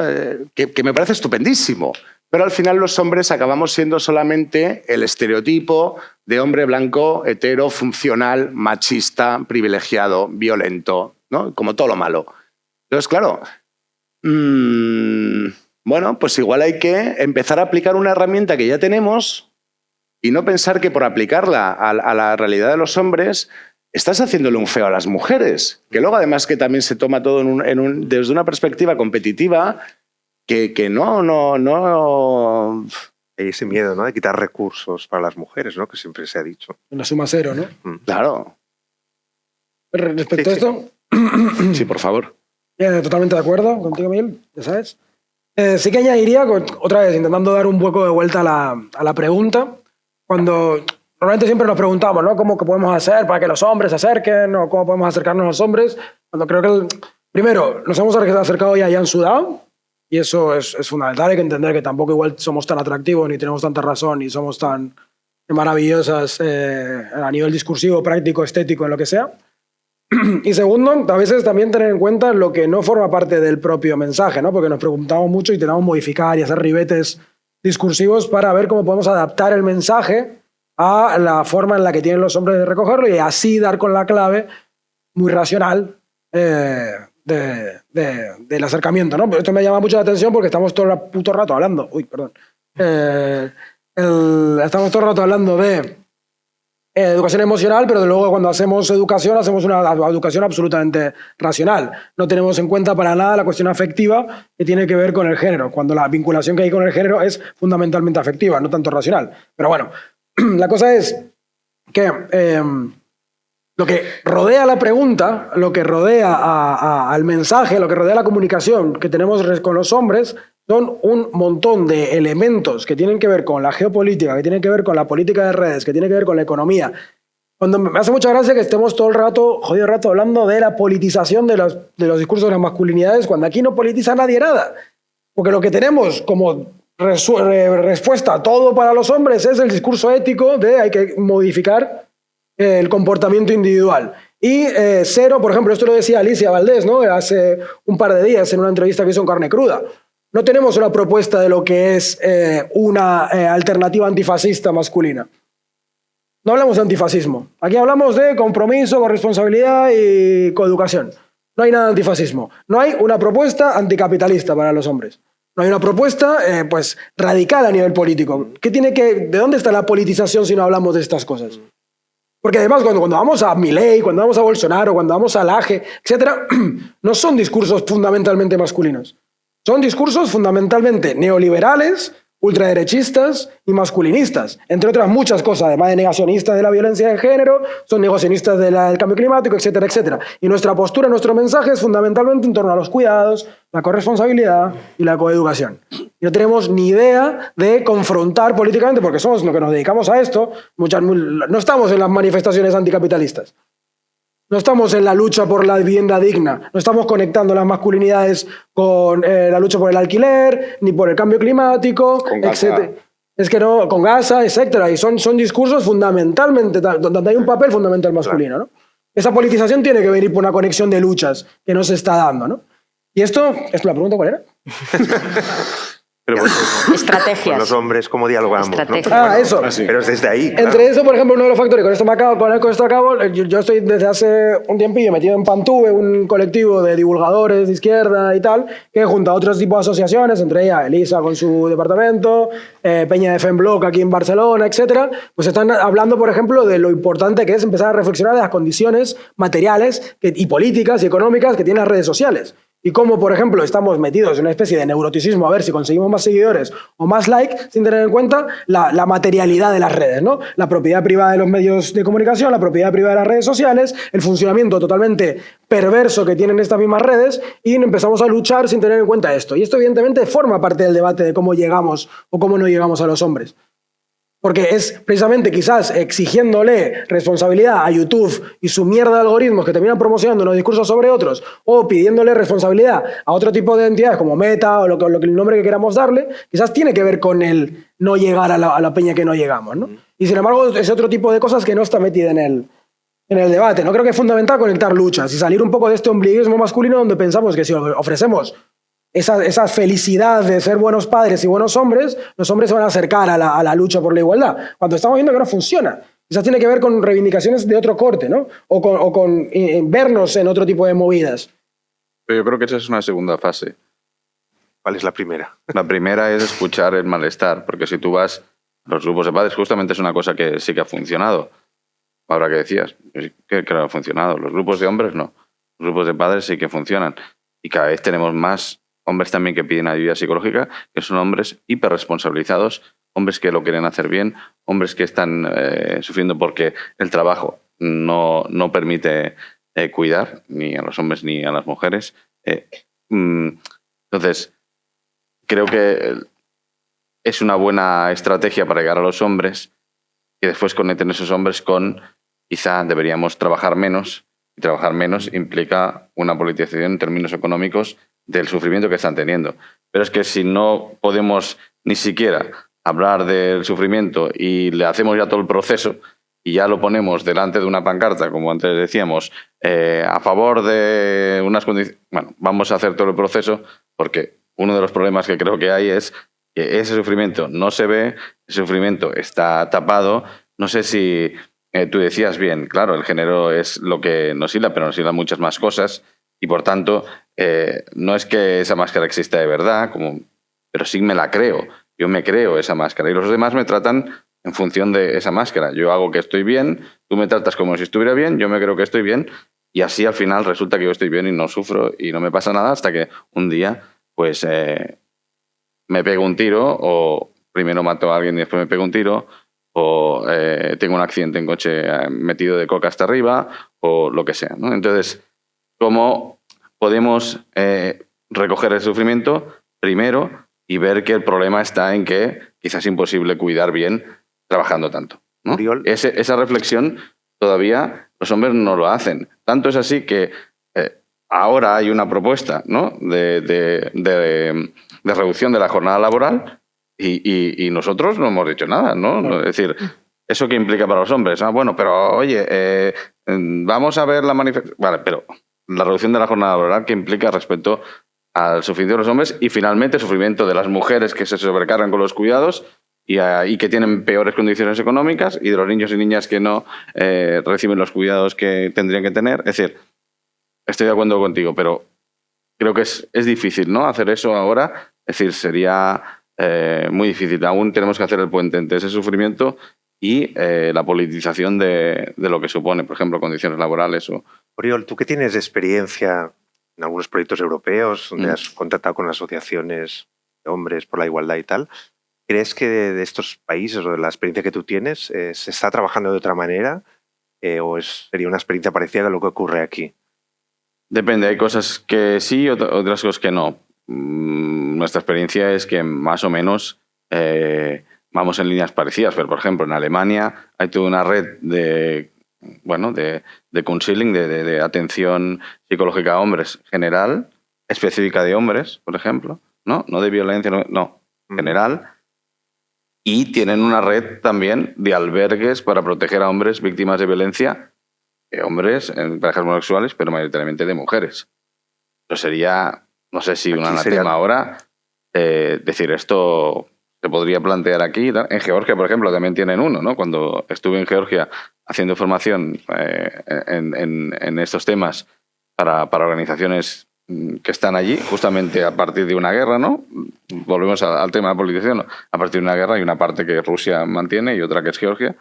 Que me parece estupendísimo. Pero al final los hombres acabamos siendo solamente el estereotipo de hombre blanco, hetero, funcional, machista, privilegiado, violento, ¿no? Como todo lo malo. Entonces, claro, bueno, pues igual hay que empezar a aplicar una herramienta que ya tenemos y no pensar que por aplicarla a la realidad de los hombres estás haciéndole un feo a las mujeres. Que luego además que también se toma todo desde una perspectiva competitiva que no... Hay ese miedo, ¿no? De quitar recursos para las mujeres, ¿no? Que siempre se ha dicho. Una suma cero, ¿no? Claro. Respecto a esto... Sí, por favor. Totalmente de acuerdo contigo, Miguel, ya sabes. Sí que añadiría, otra vez, intentando dar un poco de vuelta a la pregunta, cuando normalmente siempre nos preguntamos, ¿no? ¿Cómo que podemos hacer para que los hombres se acerquen? ¿O cómo podemos acercarnos a los hombres? Cuando creo que, primero, nos hemos acercado ya y han sudado. Y eso es fundamental. Hay que entender que tampoco igual somos tan atractivos, ni tenemos tanta razón, ni somos tan maravillosas a nivel discursivo, práctico, estético, en lo que sea. Y segundo, a veces también tener en cuenta lo que no forma parte del propio mensaje, ¿no? Porque nos preguntamos mucho y tenemos que modificar y hacer ribetes discursivos para ver cómo podemos adaptar el mensaje a la forma en la que tienen los hombres de recogerlo y así dar con la clave muy racional del acercamiento, ¿no? Pero esto me llama mucho la atención porque estamos todo el puto rato hablando. Uy, perdón. Estamos todo el rato hablando de educación emocional, pero luego cuando hacemos una educación absolutamente racional. No tenemos en cuenta para nada la cuestión afectiva que tiene que ver con el género, cuando la vinculación que hay con el género es fundamentalmente afectiva, no tanto racional. Pero bueno, la cosa es que lo que rodea la pregunta, lo que rodea al mensaje, lo que rodea la comunicación que tenemos con los hombres son un montón de elementos que tienen que ver con la geopolítica, que tienen que ver con la política de redes, que tienen que ver con la economía. Cuando me hace mucha gracia que estemos todo el rato, jodido rato, hablando de la politización de los discursos de las masculinidades, cuando aquí no politiza nadie nada. Porque lo que tenemos como respuesta a todo para los hombres es el discurso ético de hay que modificar el comportamiento individual. Y cero, por ejemplo, esto lo decía Alicia Valdés, ¿no? Hace un par de días en una entrevista que hizo en Carne Cruda. No tenemos una propuesta de lo que es una alternativa antifascista masculina. No hablamos de antifascismo. Aquí hablamos de compromiso, corresponsabilidad y coeducación. No hay nada de antifascismo. No hay una propuesta anticapitalista para los hombres. No hay una propuesta pues, radical a nivel político. ¿De dónde está la politización si no hablamos de estas cosas? Porque además cuando vamos a Milei, cuando vamos a Bolsonaro, cuando vamos a Laje, etc., no son discursos fundamentalmente masculinos. Son discursos fundamentalmente neoliberales, ultraderechistas y masculinistas, entre otras muchas cosas, además de negacionistas de la violencia de género, son negacionistas del cambio climático, etcétera, etcétera. Y nuestra postura, nuestro mensaje es fundamentalmente en torno a los cuidados, la corresponsabilidad y la coeducación. Y no tenemos ni idea de confrontar políticamente, porque somos lo que nos dedicamos a esto, no estamos en las manifestaciones anticapitalistas. No estamos en la lucha por la vivienda digna, no estamos conectando las masculinidades con la lucha por el alquiler, ni por el cambio climático, etc. Es que no, con Gaza, etcétera. Y son discursos fundamentalmente, donde hay un papel fundamental masculino, ¿no? Esa politización tiene que venir por una conexión de luchas que no se está dando, ¿no? Y esto, ¿la pregunta cuál era? Pero estrategias. Con los hombres, ¿cómo dialogamos? ¿No? Eso. Pero es desde ahí. Entre claro. eso, por ejemplo, uno de los factores, con esto acabo, yo estoy desde hace un tiempillo metido en Pantube, un colectivo de divulgadores de izquierda y tal, que junto a otros tipos de asociaciones, entre ellas Elisa con su departamento, Peña de Fembloc aquí en Barcelona, etcétera, pues están hablando, por ejemplo, de lo importante que es empezar a reflexionar de las condiciones materiales y políticas y económicas que tienen las redes sociales. Y cómo, por ejemplo, estamos metidos en una especie de neuroticismo a ver si conseguimos más seguidores o más likes sin tener en cuenta la materialidad de las redes, ¿no? La propiedad privada de los medios de comunicación, la propiedad privada de las redes sociales, el funcionamiento totalmente perverso que tienen estas mismas redes y empezamos a luchar sin tener en cuenta esto. Y esto evidentemente forma parte del debate de cómo llegamos o cómo no llegamos a los hombres. Porque es precisamente quizás exigiéndole responsabilidad a YouTube y su mierda de algoritmos que terminan promocionando unos discursos sobre otros o pidiéndole responsabilidad a otro tipo de entidades como Meta o el nombre que queramos darle, quizás tiene que ver con el no llegar a la peña que no llegamos, ¿no? Y sin embargo es otro tipo de cosas que no está metida en el debate. No creo que es fundamental conectar luchas y salir un poco de este ombliguismo masculino donde pensamos que si ofrecemos esa felicidad de ser buenos padres y buenos hombres, los hombres se van a acercar a la lucha por la igualdad. Cuando estamos viendo que no funciona. Quizás tiene que ver con reivindicaciones de otro corte, ¿no? O con vernos en otro tipo de movidas. Pero yo creo que esa es una segunda fase. ¿Cuál es la primera? La primera es escuchar el malestar, porque si tú vas a los grupos de padres, justamente es una cosa que sí que ha funcionado. Ahora que decías, que no ha funcionado. Los grupos de hombres no. Los grupos de padres sí que funcionan. Y cada vez tenemos más hombres también que piden ayuda psicológica, que son hombres hiperresponsabilizados, hombres que lo quieren hacer bien, hombres que están sufriendo porque el trabajo no permite cuidar ni a los hombres ni a las mujeres. Entonces, creo que es una buena estrategia para llegar a los hombres y después conecten esos hombres con quizá deberíamos trabajar menos, y trabajar menos implica una politización en términos económicos del sufrimiento que están teniendo. Pero es que si no podemos ni siquiera hablar del sufrimiento y le hacemos ya todo el proceso y ya lo ponemos delante de una pancarta, como antes decíamos, a favor de unas condiciones... Bueno, vamos a hacer todo el proceso porque uno de los problemas que creo que hay es que ese sufrimiento no se ve, ese sufrimiento está tapado. No sé si tú decías bien, claro, el género es lo que nos hila, pero nos hila muchas más cosas y por tanto no es que esa máscara exista de verdad, pero sí me la creo. Yo me creo esa máscara y los demás me tratan en función de esa máscara. Yo hago que estoy bien, tú me tratas como si estuviera bien, yo me creo que estoy bien y así al final resulta que yo estoy bien y no sufro y no me pasa nada hasta que un día pues me pego un tiro o primero mato a alguien y después me pego un tiro o tengo un accidente en coche metido de coca hasta arriba o lo que sea, ¿no? Entonces, ¿cómo podemos recoger el sufrimiento primero y ver que el problema está en que quizás es imposible cuidar bien trabajando tanto, ¿no? Esa reflexión todavía los hombres no lo hacen. Tanto es así que ahora hay una propuesta, ¿no?, de reducción de la jornada laboral y nosotros no hemos dicho nada, ¿no? Es decir, ¿eso qué implica para los hombres? Bueno, pero oye, vamos a ver la manifestación... Vale, pero la reducción de la jornada laboral, ¿qué implica respecto al sufrimiento de los hombres y finalmente el sufrimiento de las mujeres que se sobrecargan con los cuidados y que tienen peores condiciones económicas y de los niños y niñas que no reciben los cuidados que tendrían que tener? Es decir, estoy de acuerdo contigo, pero creo que es difícil, ¿no?, hacer eso ahora. Es decir, sería muy difícil. Aún tenemos que hacer el puente entre ese sufrimiento y la politización de lo que supone, por ejemplo, condiciones laborales. Oriol, tú que tienes experiencia en algunos proyectos europeos donde has contactado con asociaciones de hombres por la igualdad y tal, ¿crees que de estos países o de la experiencia que tú tienes se está trabajando de otra manera o sería una experiencia parecida a lo que ocurre aquí? Depende, hay cosas que sí, otras cosas que no. Nuestra experiencia es que más o menos vamos en líneas parecidas, pero por ejemplo en Alemania hay toda una red de counseling, de atención psicológica a hombres general, específica de hombres, por ejemplo, no de violencia, no, general. Y tienen una red también de albergues para proteger a hombres víctimas de violencia, hombres en parejas homosexuales, pero mayoritariamente de mujeres. Eso sería, no sé si un anatema ahora, decir esto se podría plantear aquí. En Georgia, por ejemplo, también tienen uno, ¿no? Cuando estuve en Georgia haciendo formación en estos temas para organizaciones que están allí, justamente a partir de una guerra, ¿no? Volvemos al tema de la politización, ¿no? A partir de una guerra hay una parte que Rusia mantiene y otra que es Georgia,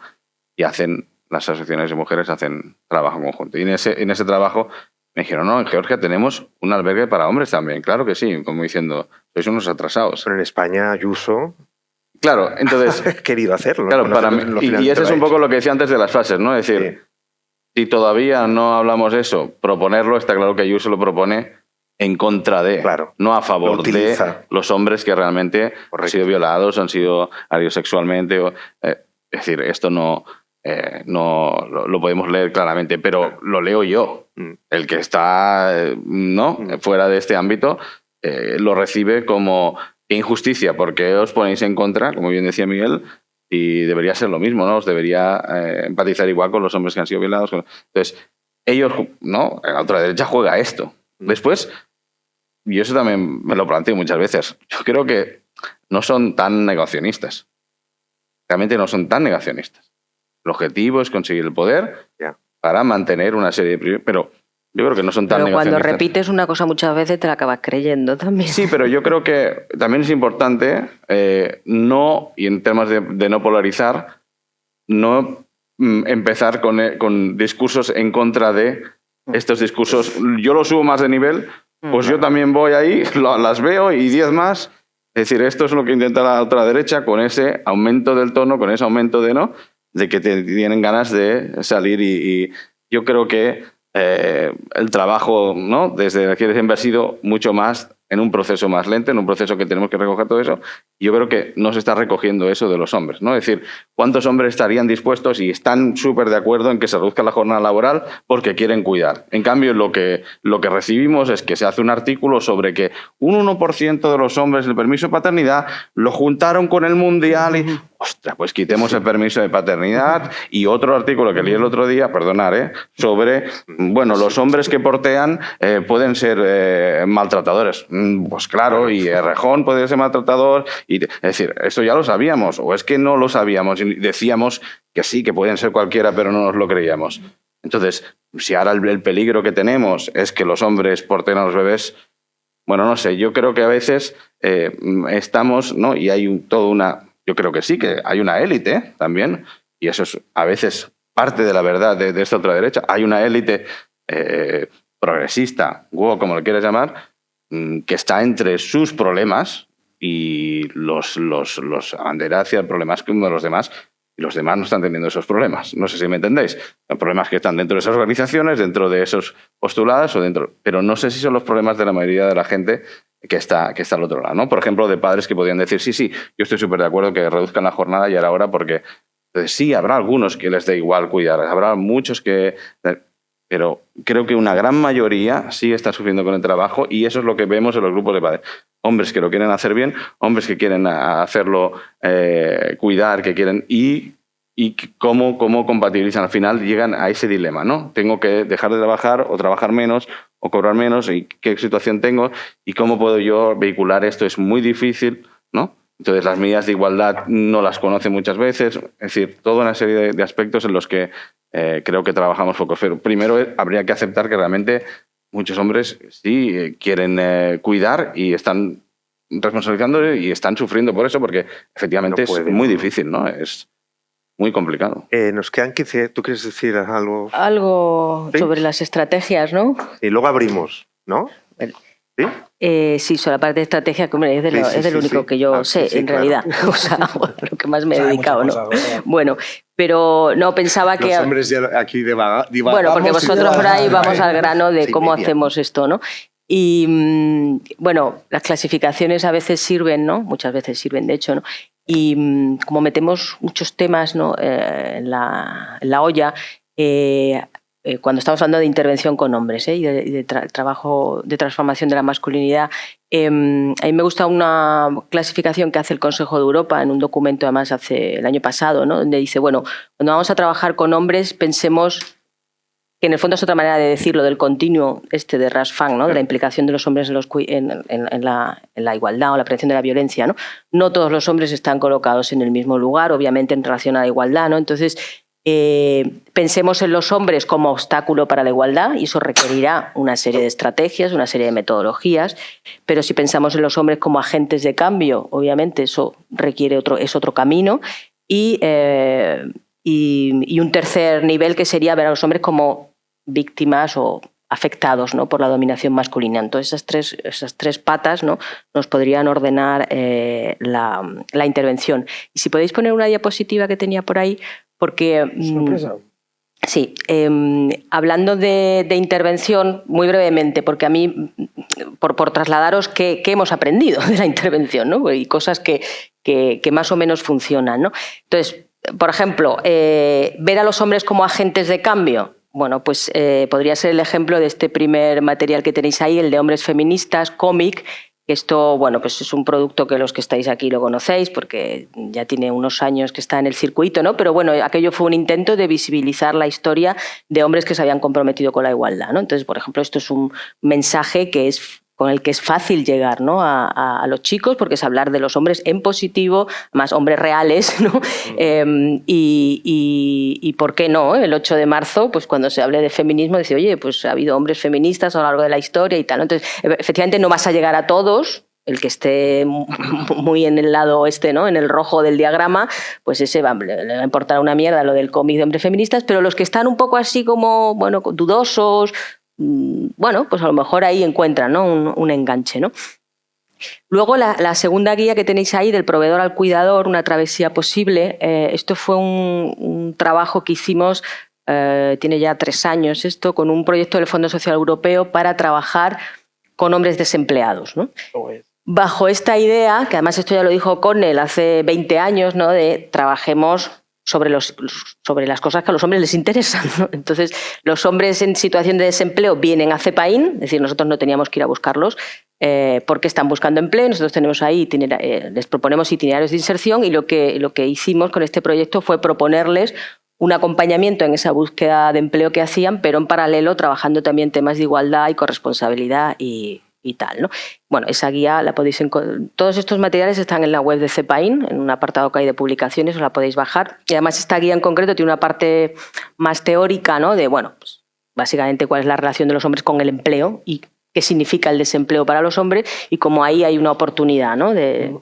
y las asociaciones de mujeres hacen trabajo conjunto. Y en ese trabajo me dijeron, no, en Georgia tenemos un albergue para hombres también. Claro que sí, como diciendo, sois unos atrasados. Pero en España, Ayuso... Claro, entonces... he querido hacerlo. Claro, para mí, y ese es un poco lo que decía antes de las fases, ¿no? Es decir, si todavía no hablamos de eso, proponerlo, está claro que Ayuso lo propone en contra de, no a favor de los hombres que realmente han sido violados, han sido agredidos sexualmente. Es decir, esto no lo podemos leer claramente, pero lo leo yo. El que está fuera de este ámbito lo recibe como injusticia, porque os ponéis en contra, como bien decía Miguel, y debería ser lo mismo, ¿no? Os debería empatizar igual con los hombres que han sido violados. Entonces, ellos, ¿no? La ultraderecha juega esto. Después, yo eso también me lo planteo muchas veces. Yo creo que no son tan negacionistas. Realmente no son tan negacionistas. El objetivo es conseguir el poder para mantener una serie de privilegios, pero yo creo que no son tan negacionistas. Cuando repites una cosa muchas veces te la acabas creyendo también. Sí, pero yo creo que también es importante y en temas de no polarizar, no empezar con discursos en contra de estos discursos. Yo lo subo más de nivel, pues yo también voy ahí, las veo y 10 más. Es decir, esto es lo que intenta la otra derecha con ese aumento del tono, con ese aumento de que tienen ganas de salir y yo creo que el trabajo, ¿no?, desde aquí siempre ha sido mucho más en un proceso más lento, en un proceso que tenemos que recoger todo eso. Y yo creo que no se está recogiendo eso de los hombres, ¿no? Es decir, ¿cuántos hombres estarían dispuestos y están súper de acuerdo en que se reduzca la jornada laboral porque quieren cuidar? En cambio, lo que recibimos es que se hace un artículo sobre que un 1% de los hombres el permiso de paternidad lo juntaron con el mundial y... Ostras, pues quitemos el permiso de paternidad. Y otro artículo que leí el otro día, perdonad, sobre, bueno, los hombres que portean pueden ser maltratadores. Pues claro, y Errejón puede ser maltratador. Es decir, esto ya lo sabíamos, o es que no lo sabíamos y decíamos que sí, que pueden ser cualquiera, pero no nos lo creíamos. Entonces, si ahora el peligro que tenemos es que los hombres porten a los bebés, bueno, no sé, yo creo que a veces estamos, ¿no? Y hay toda una... Yo creo que sí, que hay una élite también, y eso es a veces parte de la verdad de esta otra derecha. Hay una élite progresista, como lo quieras llamar, que está entre sus problemas y los abandera hacia problemas de los demás, y los demás no están teniendo esos problemas. No sé si me entendéis. Los problemas que están dentro de esas organizaciones, dentro de esos postulados, pero no sé si son los problemas de la mayoría de la gente que está al otro lado, ¿no? Por ejemplo, de padres que podrían decir, sí, yo estoy súper de acuerdo que reduzcan la jornada y era hora porque sí, habrá algunos que les dé igual cuidar, habrá muchos que... Pero creo que una gran mayoría sí está sufriendo con el trabajo y eso es lo que vemos en los grupos de padres. Hombres que lo quieren hacer bien, hombres que quieren hacerlo, cuidar, que quieren... Y cómo compatibilizan. Al final llegan a ese dilema, ¿no? Tengo que dejar de trabajar o trabajar menos o cobrar menos y qué situación tengo y cómo puedo yo vehicular esto. Es muy difícil, ¿no? Entonces las medidas de igualdad no las conocen muchas veces. Es decir, toda una serie de aspectos en los que creo que trabajamos poco. Pero primero habría que aceptar que realmente muchos hombres sí quieren cuidar y están responsabilizando y están sufriendo por eso porque efectivamente es muy difícil, ¿no? Es muy complicado. Nos quedan 15. ¿Tú quieres decir algo? Algo sobre las estrategias, ¿no? Y luego abrimos, ¿no? ¿Sí? Sí, sobre la parte de estrategia, que es del único que yo sé, en realidad. O sea, lo que más me he dedicado, ¿no? Bueno, pero no pensaba que... Los hombres ya aquí divagamos. Bueno, porque vosotros por ahí vamos al grano de cómo hacemos esto, ¿no? Y bueno, las clasificaciones a veces sirven, ¿no? Muchas veces sirven, de hecho, ¿no? Y como metemos muchos temas, ¿no? en la olla, cuando estamos hablando de intervención con hombres y de trabajo de transformación de la masculinidad, a mí me gusta una clasificación que hace el Consejo de Europa en un documento, además, hace el año pasado, ¿no? Donde dice, bueno, cuando vamos a trabajar con hombres, pensemos que en el fondo es otra manera de decirlo, del continuo de Rasfang, ¿no? De la implicación de los hombres en la igualdad o la prevención de la violencia, ¿no? No todos los hombres están colocados en el mismo lugar, obviamente en relación a la igualdad, ¿no? Entonces, pensemos en los hombres como obstáculo para la igualdad y eso requerirá una serie de estrategias, una serie de metodologías, pero si pensamos en los hombres como agentes de cambio, obviamente eso requiere otro camino y un tercer nivel que sería ver a los hombres como víctimas o afectados, ¿no? Por la dominación masculina. Entonces esas tres patas, ¿no? Nos podrían ordenar la intervención. Y si podéis poner una diapositiva que tenía por ahí, porque... Sorpresa. Sí, hablando de intervención, muy brevemente, porque a mí, por trasladaros qué hemos aprendido de la intervención, ¿no? Y cosas que más o menos funcionan, ¿no? Entonces, por ejemplo, ver a los hombres como agentes de cambio. Bueno, pues podría ser el ejemplo de este primer material que tenéis ahí, el de Hombres Feministas, cómic. Esto, bueno, pues es un producto que los que estáis aquí lo conocéis porque ya tiene unos años que está en el circuito, ¿no? Pero bueno, aquello fue un intento de visibilizar la historia de hombres que se habían comprometido con la igualdad, ¿no? Entonces, por ejemplo, esto es un mensaje con el que es fácil llegar, ¿no? a los chicos, porque es hablar de los hombres en positivo, más hombres reales, ¿no? Y ¿por qué no? El 8 de marzo, pues cuando se hable de feminismo, decir, oye, pues ha habido hombres feministas a lo largo de la historia y tal, ¿no? Entonces, efectivamente no vas a llegar a todos. El que esté muy en el lado ¿no? En el rojo del diagrama, pues ese le va a importar una mierda lo del cómic de hombres feministas, pero los que están un poco así como, bueno, dudosos, bueno, pues a lo mejor ahí encuentran, ¿no? un enganche, ¿no? Luego la segunda guía que tenéis ahí, del proveedor al cuidador, una travesía posible, esto fue un trabajo que hicimos, tiene ya 3 años esto, con un proyecto del Fondo Social Europeo para trabajar con hombres desempleados, ¿no? Pues, Bajo esta idea, que además esto ya lo dijo Connell hace 20 años, ¿no? De trabajemos sobre las cosas que a los hombres les interesan, ¿no? Entonces, los hombres en situación de desempleo vienen a CEPAIN, es decir, nosotros no teníamos que ir a buscarlos porque están buscando empleo, nosotros tenemos ahí, les proponemos itinerarios de inserción y lo que hicimos con este proyecto fue proponerles un acompañamiento en esa búsqueda de empleo que hacían, pero en paralelo trabajando también temas de igualdad y corresponsabilidad y tal, ¿no? Bueno, esa guía la podéis encontrar. Todos estos materiales están en la web de CEPAIN, en un apartado que hay de publicaciones, os la podéis bajar. Y además esta guía en concreto tiene una parte más teórica, ¿no? De, bueno, pues básicamente cuál es la relación de los hombres con el empleo y qué significa el desempleo para los hombres y cómo ahí hay una oportunidad, ¿no?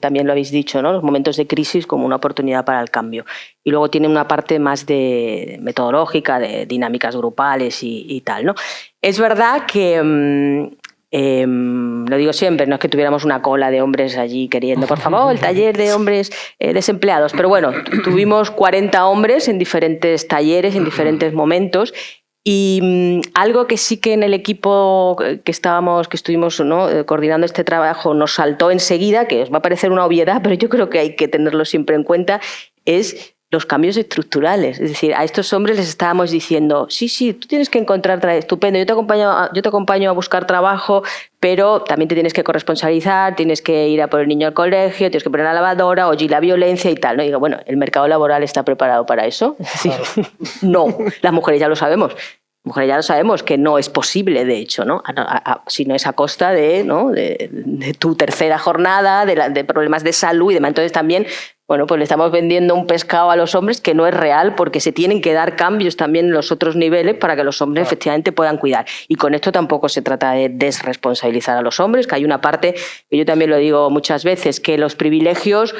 También lo habéis dicho, ¿no? Los momentos de crisis como una oportunidad para el cambio. Y luego tiene una parte más de metodológica, de dinámicas grupales y tal, ¿no? Es verdad que lo digo siempre, no es que tuviéramos una cola de hombres allí queriendo, por favor, el taller de hombres desempleados, pero bueno, tuvimos 40 hombres en diferentes talleres, en diferentes momentos. Y algo que sí que en el equipo que estuvimos, ¿no? Coordinando este trabajo nos saltó enseguida, que os va a parecer una obviedad, pero yo creo que hay que tenerlo siempre en cuenta, es los cambios estructurales. Es decir, a estos hombres les estábamos diciendo, sí, tú tienes que encontrar, estupendo, yo te acompaño a buscar trabajo, pero también te tienes que corresponsabilizar, tienes que ir a por el niño al colegio, tienes que poner la lavadora, oye, la violencia y tal, ¿no? Y digo, bueno, ¿el mercado laboral está preparado para eso? Es decir, claro. No, las mujeres ya lo sabemos. Mujeres ya lo sabemos que no es posible, de hecho, ¿no? Si no es a costa de, ¿no? de tu tercera jornada, de problemas de salud y demás. Entonces también, bueno, pues le estamos vendiendo un pescado a los hombres que no es real porque se tienen que dar cambios también en los otros niveles para que los hombres efectivamente puedan cuidar. Y con esto tampoco se trata de desresponsabilizar a los hombres, que hay una parte, que yo también lo digo muchas veces, que los privilegios,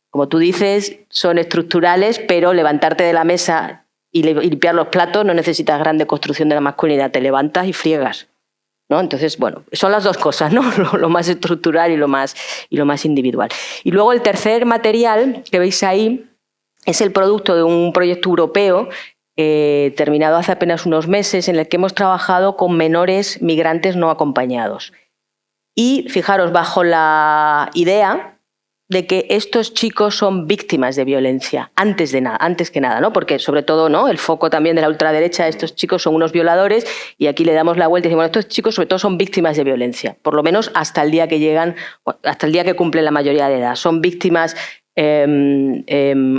como tú dices, son estructurales, pero levantarte de la mesa y limpiar los platos no necesitas gran deconstrucción de la masculinidad, te levantas y friegas, ¿no? Entonces, bueno, son las dos cosas, ¿no? Lo más estructural y lo más individual. Y luego el tercer material que veis ahí es el producto de un proyecto europeo terminado hace apenas unos meses en el que hemos trabajado con menores migrantes no acompañados. Y fijaros, bajo la idea de que estos chicos son víctimas de violencia antes que nada, ¿no? Porque sobre todo, ¿no? El foco también de la ultraderecha, estos chicos son unos violadores y aquí le damos la vuelta y decimos, bueno, estos chicos sobre todo son víctimas de violencia, por lo menos hasta el día que llegan, hasta el día que cumplen la mayoría de edad. Son víctimas en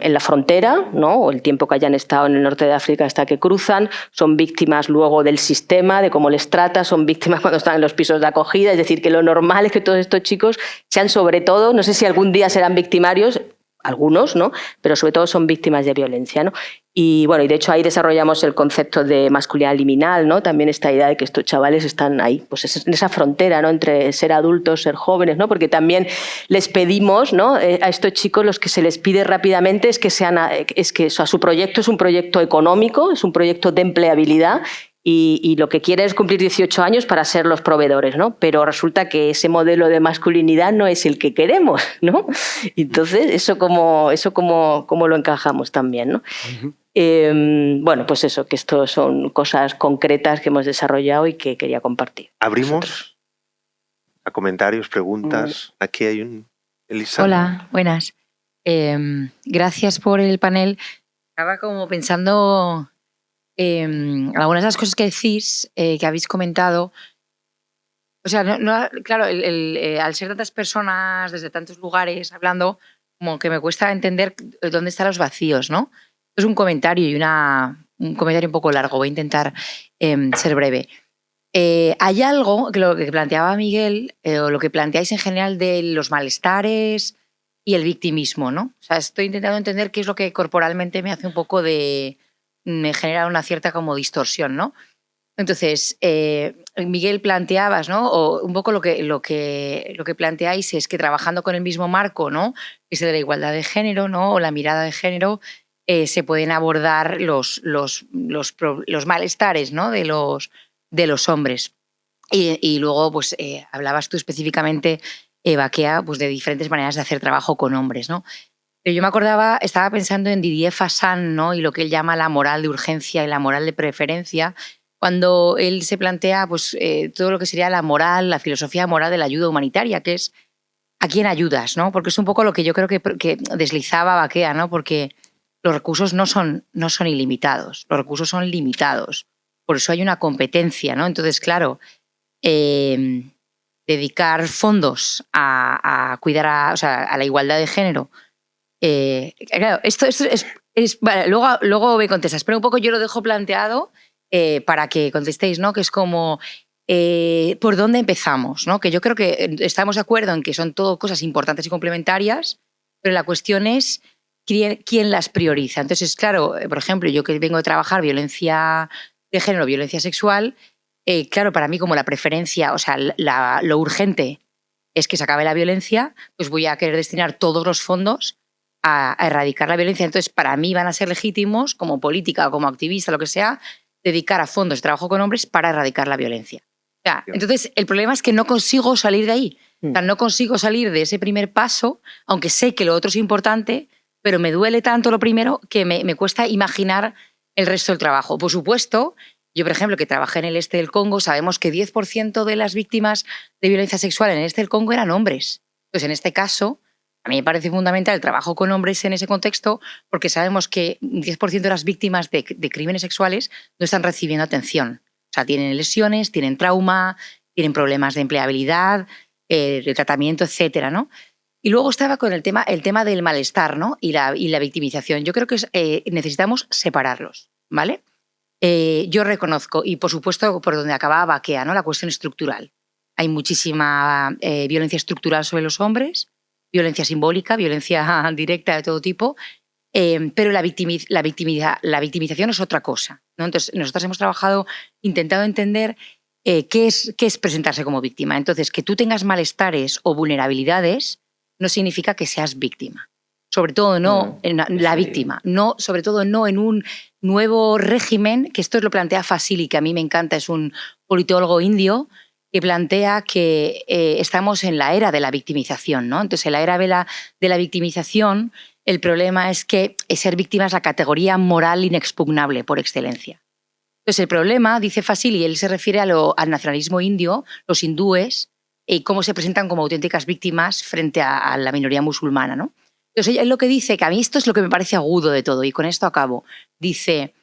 la frontera, ¿no? O el tiempo que hayan estado en el norte de África hasta que cruzan, son víctimas luego del sistema, de cómo les trata, son víctimas cuando están en los pisos de acogida, es decir, que lo normal es que todos estos chicos sean sobre todo, no sé si algún día serán victimarios, algunos, ¿no? Pero sobre todo son víctimas de violencia, ¿no? Y bueno, y de hecho ahí desarrollamos el concepto de masculinidad liminal, ¿no? También esta idea de que estos chavales están ahí, pues en esa frontera, ¿no? Entre ser adultos, ser jóvenes, ¿no? Porque también les pedimos, ¿no? A estos chicos los que se les pide rápidamente es que su proyecto es un proyecto económico, es un proyecto de empleabilidad. Y lo que quieren es cumplir 18 años para ser los proveedores, ¿no? Pero resulta que ese modelo de masculinidad no es el que queremos, ¿no? Entonces, eso como lo encajamos también, ¿no? Uh-huh. Bueno, pues eso, que esto son cosas concretas que hemos desarrollado y que quería compartir. Abrimos a comentarios, preguntas. Aquí hay un... Elisa. Hola, buenas. Gracias por el panel. Estaba como pensando... algunas de las cosas que decís, que habéis comentado, o sea, claro, al ser tantas personas desde tantos lugares hablando, como que me cuesta entender dónde están los vacíos, ¿no? Es un comentario y un comentario un poco largo, voy a intentar ser breve. Hay algo, que lo que planteaba Miguel, o lo que planteáis en general de los malestares y el victimismo, ¿no? O sea, estoy intentando entender qué es lo que corporalmente me hace un poco me genera una cierta como distorsión, ¿no? Entonces, Miguel, planteabas, ¿no? O un poco lo que planteáis es que trabajando con el mismo marco, ¿no? Que es el de la igualdad de género, ¿no? O la mirada de género, se pueden abordar los malestares, ¿no? de los hombres. Y luego, pues, hablabas tú específicamente, Baquea, pues de diferentes maneras de hacer trabajo con hombres, ¿no? Pero yo estaba pensando en Didier Fassan, ¿no? Y lo que él llama la moral de urgencia y la moral de preferencia, cuando él se plantea pues, todo lo que sería la moral, la filosofía moral de la ayuda humanitaria, que es a quién ayudas, ¿no? Porque es un poco lo que yo creo que deslizaba Baquea, ¿no? Porque los recursos no son ilimitados, los recursos son limitados. Por eso hay una competencia, ¿no? Entonces, claro, dedicar fondos a cuidar a la igualdad de género. Claro, esto es vale, luego me contestas, pero un poco yo lo dejo planteado para que contestéis, ¿no? Que es como por dónde empezamos, ¿no? Que yo creo que estamos de acuerdo en que son todo cosas importantes y complementarias, pero la cuestión es quién las prioriza. Entonces, claro, por ejemplo, yo que vengo de trabajar violencia de género, violencia sexual, claro, para mí como la preferencia, o sea, lo urgente es que se acabe la violencia, pues voy a querer destinar todos los fondos a erradicar la violencia. Entonces, para mí van a ser legítimos, como política o como activista, lo que sea, dedicar a fondos de trabajo con hombres para erradicar la violencia. O sea, entonces, el problema es que no consigo salir de ahí. O sea, no consigo salir de ese primer paso, aunque sé que lo otro es importante, pero me duele tanto lo primero que me cuesta imaginar el resto del trabajo. Por supuesto, yo, por ejemplo, que trabajé en el este del Congo, sabemos que 10% de las víctimas de violencia sexual en el este del Congo eran hombres. Entonces, en este caso, a mí me parece fundamental el trabajo con hombres en ese contexto porque sabemos que 10% de las víctimas de crímenes sexuales no están recibiendo atención. O sea, tienen lesiones, tienen trauma, tienen problemas de empleabilidad, de tratamiento, etcétera, ¿no? Y luego estaba con el tema del malestar, ¿no? y la victimización. Yo creo que necesitamos separarlos, ¿vale? Yo reconozco, y por supuesto por donde acababa Baquea, ¿no? La cuestión estructural. Hay muchísima violencia estructural sobre los hombres, violencia simbólica, violencia directa de todo tipo, pero la victimización es otra cosa, ¿no? Entonces, nosotros hemos intentado entender qué es presentarse como víctima. Entonces, que tú tengas malestares o vulnerabilidades no significa que seas víctima. Sobre todo no en la víctima, sobre todo no en un nuevo régimen, que esto lo plantea Fasili, que a mí me encanta, es un politólogo indio, que plantea que estamos en la era de la victimización, ¿no? Entonces, en la era de la victimización, el problema es que ser víctima es la categoría moral inexpugnable por excelencia. Entonces, el problema, dice Fasili, él se refiere al nacionalismo indio, los hindúes, y cómo se presentan como auténticas víctimas frente a la minoría musulmana, ¿no? Entonces, él lo que dice, que a mí esto es lo que me parece agudo de todo, y con esto acabo, dice,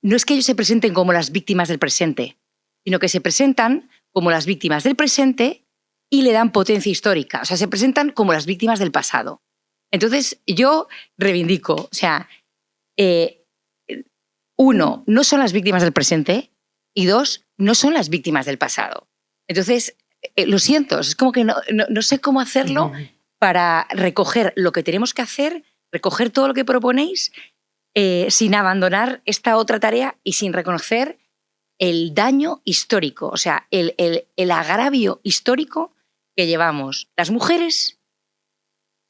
no es que ellos se presenten como las víctimas del presente, sino que se presentan como las víctimas del presente y le dan potencia histórica. O sea, se presentan como las víctimas del pasado. Entonces, yo reivindico, o sea, uno, no son las víctimas del presente, y dos, no son las víctimas del pasado. Entonces, lo siento, es como que no sé cómo hacerlo para recoger lo que tenemos que hacer, recoger todo lo que proponéis, sin abandonar esta otra tarea y sin reconocer el daño histórico, o sea, el agravio histórico que llevamos las mujeres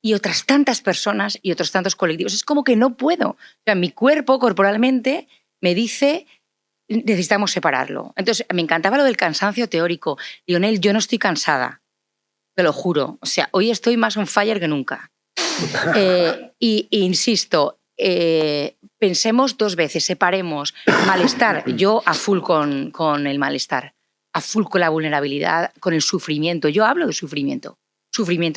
y otras tantas personas y otros tantos colectivos. Es como que no puedo. O sea, mi cuerpo corporalmente me dice, necesitamos separarlo. Entonces, me encantaba lo del cansancio teórico. Lionel, yo no estoy cansada, te lo juro. O sea, hoy estoy más on fire que nunca. Y insisto, pensemos dos veces, separemos malestar, yo a full con el malestar, a full con la vulnerabilidad, con el sufrimiento. Yo hablo de sufrimiento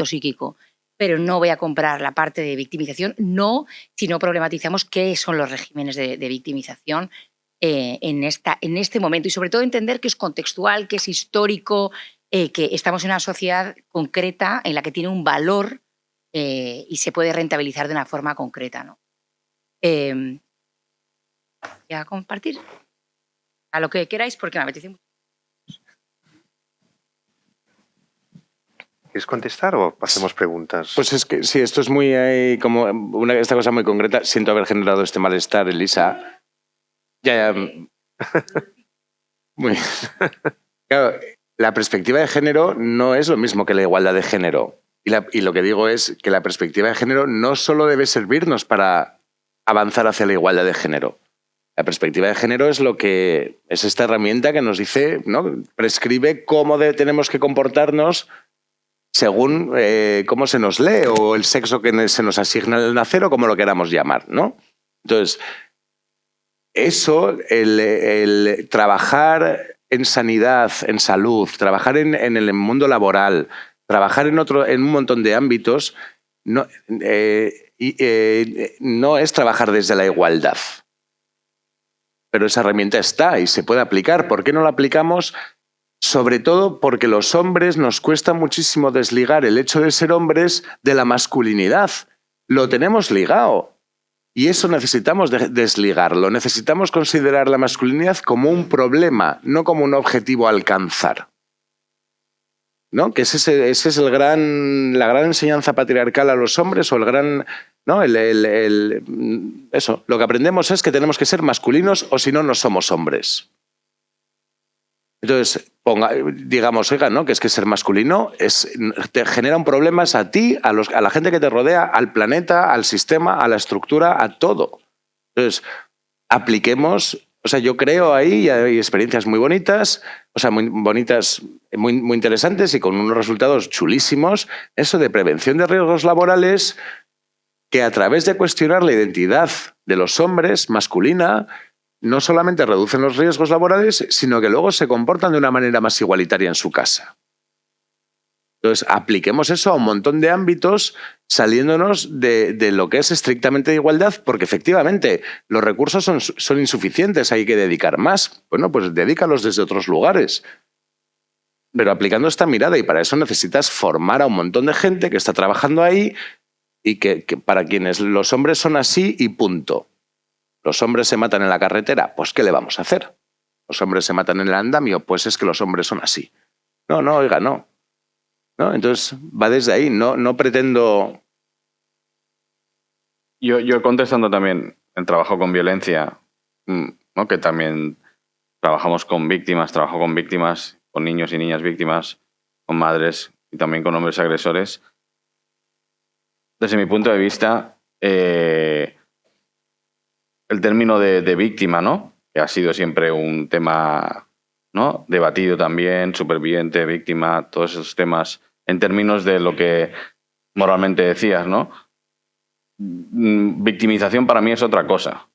psíquico, pero no voy a comprar la parte de victimización, no, si no problematizamos qué son los regímenes de victimización en este momento, y sobre todo entender que es contextual, que es histórico, que estamos en una sociedad concreta en la que tiene un valor y se puede rentabilizar de una forma concreta, ¿no? Voy a compartir a lo que queráis porque me apetece mucho. ¿Quieres contestar o hacemos preguntas? Pues es que sí, esto es muy como esta cosa muy concreta. Siento haber generado este malestar, Elisa. Ya. Muy bien. Claro, la perspectiva de género no es lo mismo que la igualdad de género. Y lo que digo es que la perspectiva de género no solo debe servirnos para avanzar hacia la igualdad de género. La perspectiva de género es esta herramienta que nos dice, ¿no? Prescribe cómo tenemos que comportarnos según cómo se nos lee o el sexo que se nos asigna al nacer o como lo queramos llamar, ¿no? Entonces, eso, el trabajar en sanidad, en salud, trabajar en el mundo laboral, trabajar en un montón de ámbitos, no es trabajar desde la igualdad. Pero esa herramienta está y se puede aplicar. ¿Por qué no la aplicamos? Sobre todo porque los hombres nos cuesta muchísimo desligar el hecho de ser hombres de la masculinidad. Lo tenemos ligado. Y eso necesitamos desligarlo. Necesitamos considerar la masculinidad como un problema, no como un objetivo a alcanzar. ¿No? Que ese es la gran enseñanza patriarcal a los hombres, o el gran... ¿no? Eso, lo que aprendemos es que tenemos que ser masculinos o si no, no somos hombres. Entonces, digamos, oiga, ¿no? Que es que ser masculino te genera un problema a ti, a la gente que te rodea, al planeta, al sistema, a la estructura, a todo. Entonces, apliquemos... O sea, yo creo ahí, y hay experiencias muy bonitas, o sea, muy bonitas, muy interesantes y con unos resultados chulísimos, eso de prevención de riesgos laborales, que a través de cuestionar la identidad de los hombres masculina, no solamente reducen los riesgos laborales, sino que luego se comportan de una manera más igualitaria en su casa. Entonces, apliquemos eso a un montón de ámbitos, saliéndonos de lo que es estrictamente de igualdad, porque efectivamente los recursos son insuficientes, hay que dedicar más. Bueno, pues dedícalos desde otros lugares. Pero aplicando esta mirada, y para eso necesitas formar a un montón de gente que está trabajando ahí y que para quienes los hombres son así y punto. ¿Los hombres se matan en la carretera? Pues ¿qué le vamos a hacer? ¿Los hombres se matan en el andamio? Pues es que los hombres son así. No, oiga, no. ¿No? Entonces, va desde ahí, no pretendo... Yo contestando también en trabajo con violencia, ¿no? Que también trabajamos con víctimas, trabajo con víctimas, con niños y niñas víctimas, con madres y también con hombres agresores. Desde mi punto de vista, el término de víctima, ¿no? Que ha sido siempre un tema, ¿no? Debatido también, superviviente, víctima, todos esos temas, en términos de lo que moralmente decías, ¿no? Victimización para mí es otra cosa.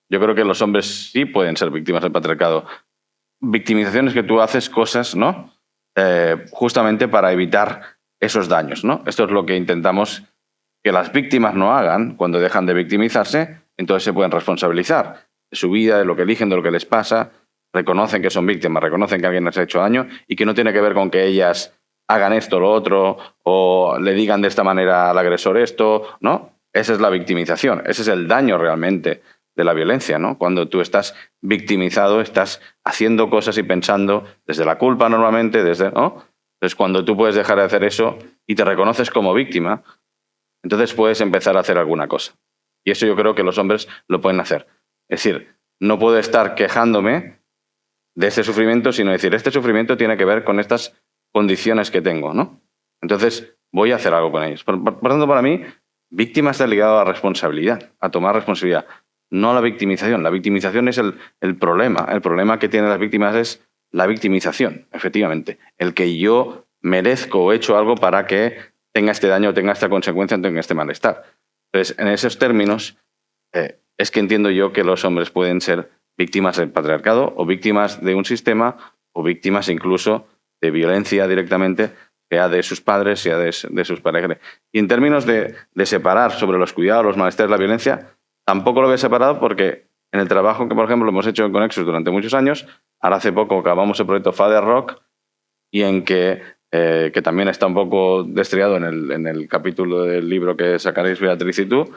Yo creo que los hombres sí pueden ser víctimas del patriarcado. Victimización es que tú haces cosas, ¿no? Justamente para evitar esos daños, ¿no? Esto es lo que intentamos que las víctimas no hagan cuando dejan de victimizarse, entonces se pueden responsabilizar de su vida, de lo que eligen, de lo que les pasa, reconocen que son víctimas, reconocen que alguien les ha hecho daño y que no tiene que ver con que ellas hagan esto o lo otro o le digan de esta manera al agresor esto, ¿no? Esa es la victimización, ese es el daño realmente de la violencia, ¿no? Cuando tú estás victimizado, estás haciendo cosas y pensando desde la culpa normalmente, ¿no? Entonces, cuando tú puedes dejar de hacer eso y te reconoces como víctima, entonces puedes empezar a hacer alguna cosa. Y eso yo creo que los hombres lo pueden hacer. Es decir, no puedo estar quejándome de este sufrimiento, sino decir, este sufrimiento tiene que ver con estas condiciones que tengo, ¿no? Entonces, voy a hacer algo con ellos. Por tanto, para mí, víctima está ligado a la responsabilidad, a tomar responsabilidad, no a la victimización. La victimización es el problema. El problema que tienen las víctimas es la victimización, efectivamente. El que yo merezco o he hecho algo para que tenga este daño, tenga esta consecuencia, tenga este malestar. Entonces, en esos términos, es que entiendo yo que los hombres pueden ser víctimas del patriarcado o víctimas de un sistema o víctimas incluso de violencia directamente, sea de sus padres, sea de sus parejas. Y en términos de separar sobre los cuidados, los malestares, la violencia, tampoco lo veo separado porque en el trabajo que, por ejemplo, hemos hecho en Conexus durante muchos años, ahora hace poco acabamos el proyecto Father Rock y en que también está un poco destriado en el capítulo del libro que sacaréis Beatriz y tú,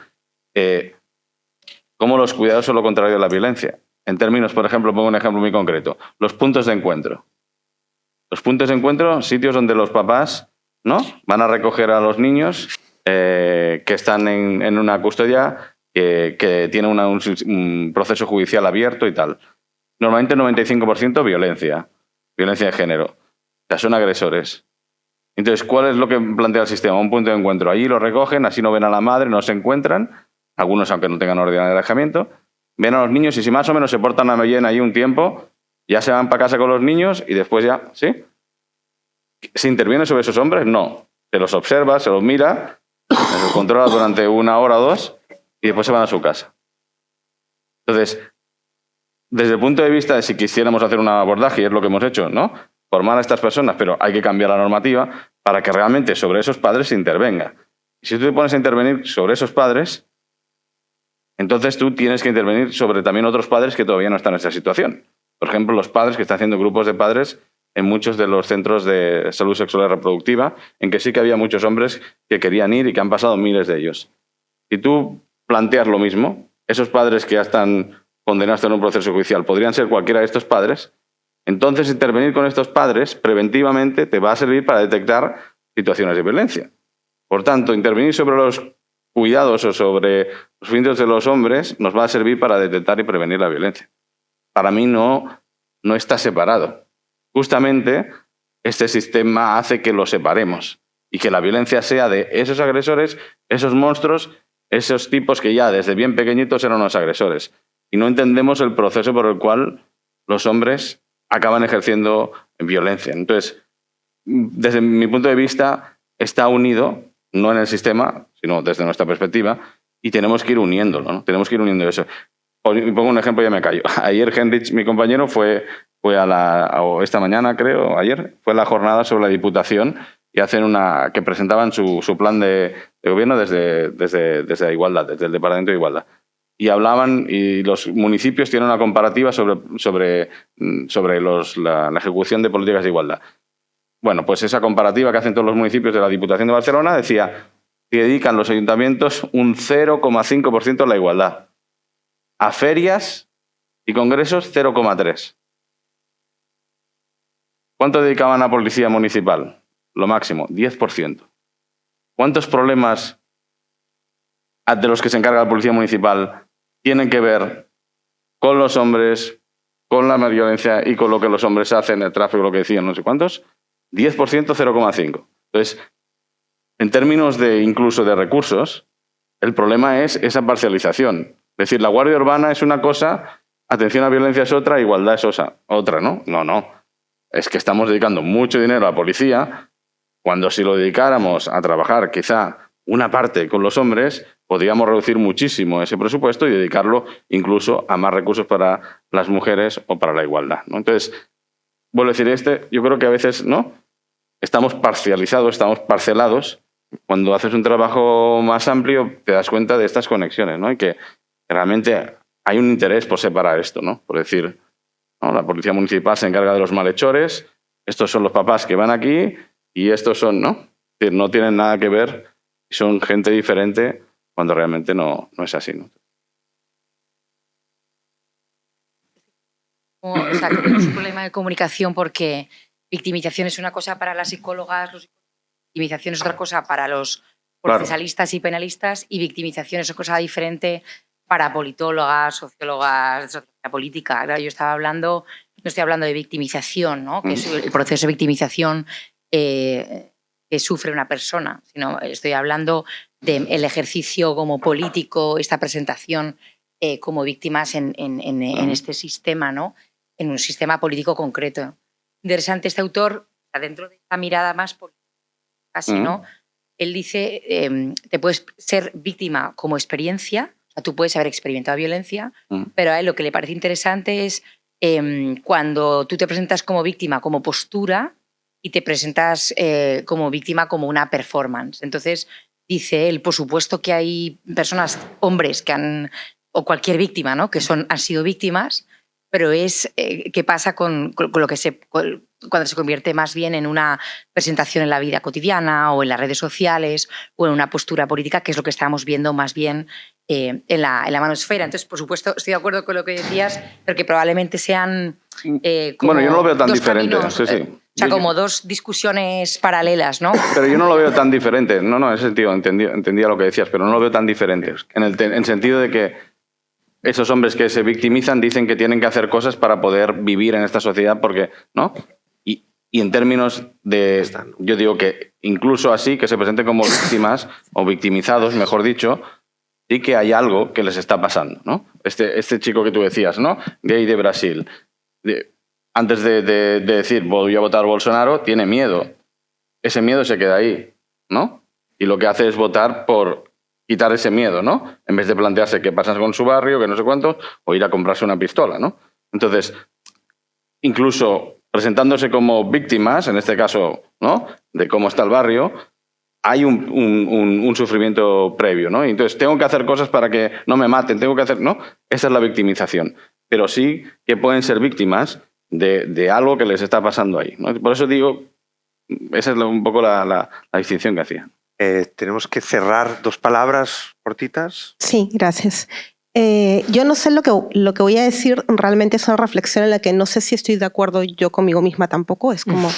cómo los cuidados son lo contrario de la violencia. En términos, por ejemplo, pongo un ejemplo muy concreto, los puntos de encuentro. Los puntos de encuentro, sitios donde los papás, ¿no?, van a recoger a los niños que están en una custodia, que tienen un proceso judicial abierto y tal. Normalmente 95% violencia de género. O sea, son agresores. Entonces, ¿cuál es lo que plantea el sistema? Un punto de encuentro. Allí lo recogen, así no ven a la madre, no se encuentran, algunos aunque no tengan orden de alejamiento, ven a los niños y si más o menos se portan bien ahí un tiempo, ya se van para casa con los niños y después ya, ¿sí? ¿Se interviene sobre esos hombres? No. Se los observa, se los mira, se los controla durante 1 hora o 2 y después se van a su casa. Entonces, desde el punto de vista de si quisiéramos hacer un abordaje, y es lo que hemos hecho, ¿no? Formar a estas personas, pero hay que cambiar la normativa para que realmente sobre esos padres se intervenga. Y si tú te pones a intervenir sobre esos padres, entonces tú tienes que intervenir sobre también otros padres que todavía no están en esa situación. Por ejemplo, los padres que están haciendo grupos de padres en muchos de los centros de salud sexual y reproductiva, en que sí que había muchos hombres que querían ir y que han pasado miles de ellos. Si tú planteas lo mismo, esos padres que ya están condenados en un proceso judicial podrían ser cualquiera de estos padres, entonces intervenir con estos padres preventivamente te va a servir para detectar situaciones de violencia. Por tanto, intervenir sobre los cuidados o sobre los filtros de los hombres nos va a servir para detectar y prevenir la violencia. Para mí no está separado. Justamente este sistema hace que lo separemos y que la violencia sea de esos agresores, esos monstruos, esos tipos que ya desde bien pequeñitos eran los agresores. Y no entendemos el proceso por el cual los hombres acaban ejerciendo violencia. Entonces, desde mi punto de vista, está unido, no en el sistema, sino desde nuestra perspectiva, y tenemos que ir uniéndolo, ¿no? Tenemos que ir uniendo eso. Pongo un ejemplo y ya me callo. Ayer Henrich, mi compañero, fue o esta mañana, creo, ayer, fue la jornada sobre la Diputación y que presentaban su plan de gobierno desde Igualdad, desde el Departamento de Igualdad. Y hablaban, y los municipios tienen una comparativa sobre la ejecución de políticas de igualdad. Bueno, pues esa comparativa que hacen todos los municipios de la Diputación de Barcelona decía que dedican los ayuntamientos un 0,5% a la igualdad. A ferias y congresos, 0,3%. ¿Cuánto dedicaban a policía municipal? Lo máximo, 10%. ¿Cuántos problemas de los que se encarga la policía municipal tienen que ver con los hombres, con la violencia y con lo que los hombres hacen, el tráfico, lo que decían, no sé cuántos? 10%, 0,5%. Entonces, en términos incluso de recursos, el problema es esa parcialización. Es decir, la Guardia Urbana es una cosa, atención a violencia es otra, igualdad es otra, ¿no? No. Es que estamos dedicando mucho dinero a la policía, cuando si lo dedicáramos a trabajar quizá una parte con los hombres, podríamos reducir muchísimo ese presupuesto y dedicarlo incluso a más recursos para las mujeres o para la igualdad, ¿no? Entonces, vuelvo a decir, yo creo que a veces no estamos parcializados, estamos parcelados. Cuando haces un trabajo más amplio te das cuenta de estas conexiones, ¿no? Y que realmente hay un interés por separar esto, ¿no? Por decir, ¿no? La policía municipal se encarga de los malhechores, estos son los papás que van aquí y estos son, ¿no? Es decir, no tienen nada que ver, son gente diferente cuando realmente no es así, ¿no? O sea, que es un problema de comunicación porque victimización es una cosa para las psicólogas, victimización es otra cosa para los procesalistas y penalistas, y victimización es otra cosa diferente para politólogas, sociólogas, sociología política. Claro, yo no estoy hablando de victimización, ¿no? Que es el proceso de victimización que sufre una persona, sino estoy hablando del ejercicio como político, esta presentación como víctimas en este sistema, ¿no? En un sistema político concreto. Interesante este autor, dentro de esta mirada más política, casi, ¿no? Él dice, te puedes ser víctima como experiencia, o sea, tú puedes haber experimentado violencia, pero a él lo que le parece interesante es cuando tú te presentas como víctima, como postura, y te presentas como víctima como una performance. Entonces, dice él, por supuesto que hay personas, hombres, o cualquier víctima, ¿no? Que han sido víctimas, pero es qué pasa con lo que cuando se convierte más bien en una presentación en la vida cotidiana o en las redes sociales o en una postura política, que es lo que estamos viendo más bien en la manosfera. Entonces, por supuesto, estoy de acuerdo con lo que decías, pero que probablemente sean bueno, yo no lo veo tan diferente. Caminos, sí. O sea, como dos discusiones paralelas, ¿no? Pero yo no lo veo tan diferente. No, en ese sentido, entendía lo que decías, pero no lo veo tan diferente. En el sentido de que esos hombres que se victimizan dicen que tienen que hacer cosas para poder vivir en esta sociedad, porque, ¿no? Y en términos de, yo digo que incluso así, que se presenten como víctimas o victimizados, mejor dicho, sí que hay algo que les está pasando, ¿no? Este chico que tú decías, ¿no? Gay de Brasil. Antes de decir voy a votar Bolsonaro, tiene miedo. Ese miedo se queda ahí, ¿no? Y lo que hace es votar por quitar ese miedo, ¿no? En vez de plantearse qué pasa con su barrio, que no sé cuánto, o ir a comprarse una pistola, ¿no? Entonces, incluso presentándose como víctimas, en este caso, ¿no?, de cómo está el barrio, hay un sufrimiento previo, ¿no? Y entonces, tengo que hacer cosas para que no me maten, tengo que hacer, ¿no? Esa es la victimización. Pero sí que pueden ser víctimas de algo que les está pasando ahí, ¿no? Por eso digo, esa es un poco la distinción que hacía. Tenemos que cerrar 2 palabras cortitas. Sí, gracias. Yo no sé lo que voy a decir, realmente es una reflexión en la que no sé si estoy de acuerdo yo conmigo misma tampoco. Es como,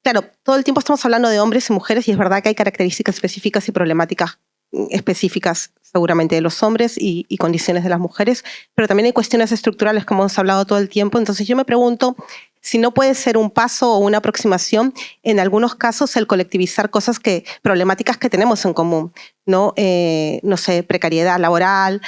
claro, todo el tiempo estamos hablando de hombres y mujeres y es verdad que hay características específicas y problemáticas específicas seguramente de los hombres y condiciones de las mujeres, pero también hay cuestiones estructurales como hemos hablado todo el tiempo. Entonces yo me pregunto si no puede ser un paso o una aproximación, en algunos casos, el colectivizar problemáticas que tenemos en común, ¿no? No sé, precariedad laboral,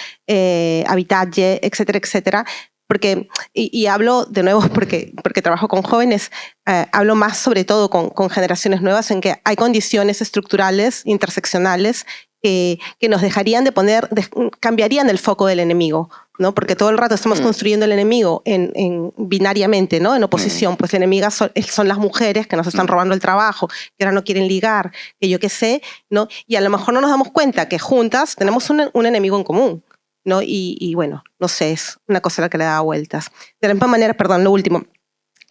habitaje, etcétera, etcétera. Porque, y hablo de nuevo porque trabajo con jóvenes, hablo más sobre todo con generaciones nuevas en que hay condiciones estructurales, interseccionales, que nos dejarían cambiarían el foco del enemigo, ¿no? Porque todo el rato estamos construyendo el enemigo en binariamente, ¿no? En oposición. Pues la enemiga son las mujeres que nos están robando el trabajo, que ahora no quieren ligar, que yo qué sé, ¿no? Y a lo mejor no nos damos cuenta que juntas tenemos un enemigo en común, ¿no? Y bueno, no sé, es una cosa a la que le da vueltas. De la misma manera, perdón, lo último.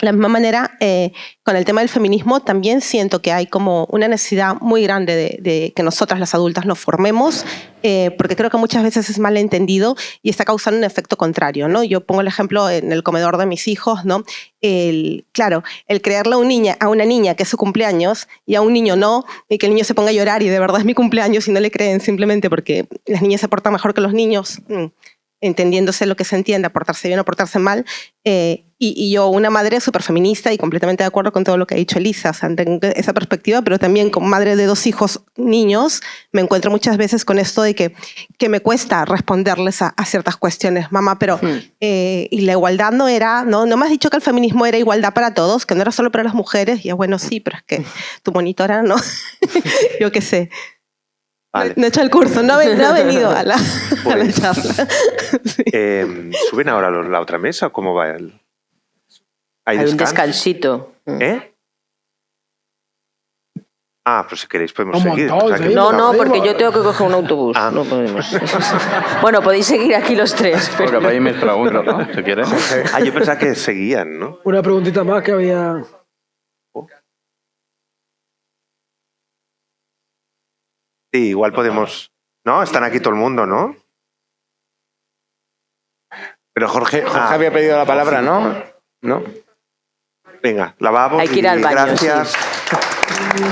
De la misma manera, con el tema del feminismo, también siento que hay como una necesidad muy grande de que nosotras las adultas nos formemos, porque creo que muchas veces es mal entendido y está causando un efecto contrario, ¿no? Yo pongo el ejemplo en el comedor de mis hijos, ¿no? Claro, el creerle a una niña que es su cumpleaños y a un niño no, y que el niño se ponga a llorar y de verdad es mi cumpleaños y no le creen simplemente porque las niñas se portan mejor que los niños, entendiéndose lo que se entiende, portarse bien o portarse mal, y yo, una madre súper feminista y completamente de acuerdo con todo lo que ha dicho Elisa, o sea, tengo esa perspectiva, pero también como madre de 2 hijos niños, me encuentro muchas veces con esto de que me cuesta responderles a ciertas cuestiones, mamá, pero y la igualdad no era, no me has dicho que el feminismo era igualdad para todos, que no era solo para las mujeres, y bueno, sí, pero es que tu monitora no, yo qué sé. Vale. No he hecho el curso, no ha venido a la charla. Sí. ¿Suben ahora la otra mesa o cómo va? ¿Hay un descanso? descansito. Pues si queréis podemos Como seguir. todos, O sea, que- No, porque yo tengo que coger un autobús. Ah. No podemos. Bueno, podéis seguir aquí los 3. Porque para ahí me pregunto, ¿no? Si quieres. yo pensaba que seguían, ¿no? Una preguntita más que había. Sí, igual podemos... No, están aquí todo el mundo, ¿no? Pero Jorge... Jorge había pedido la palabra, ¿no? ¿No? Venga, lavabo. Hay que ir al baño, Gracias. sí.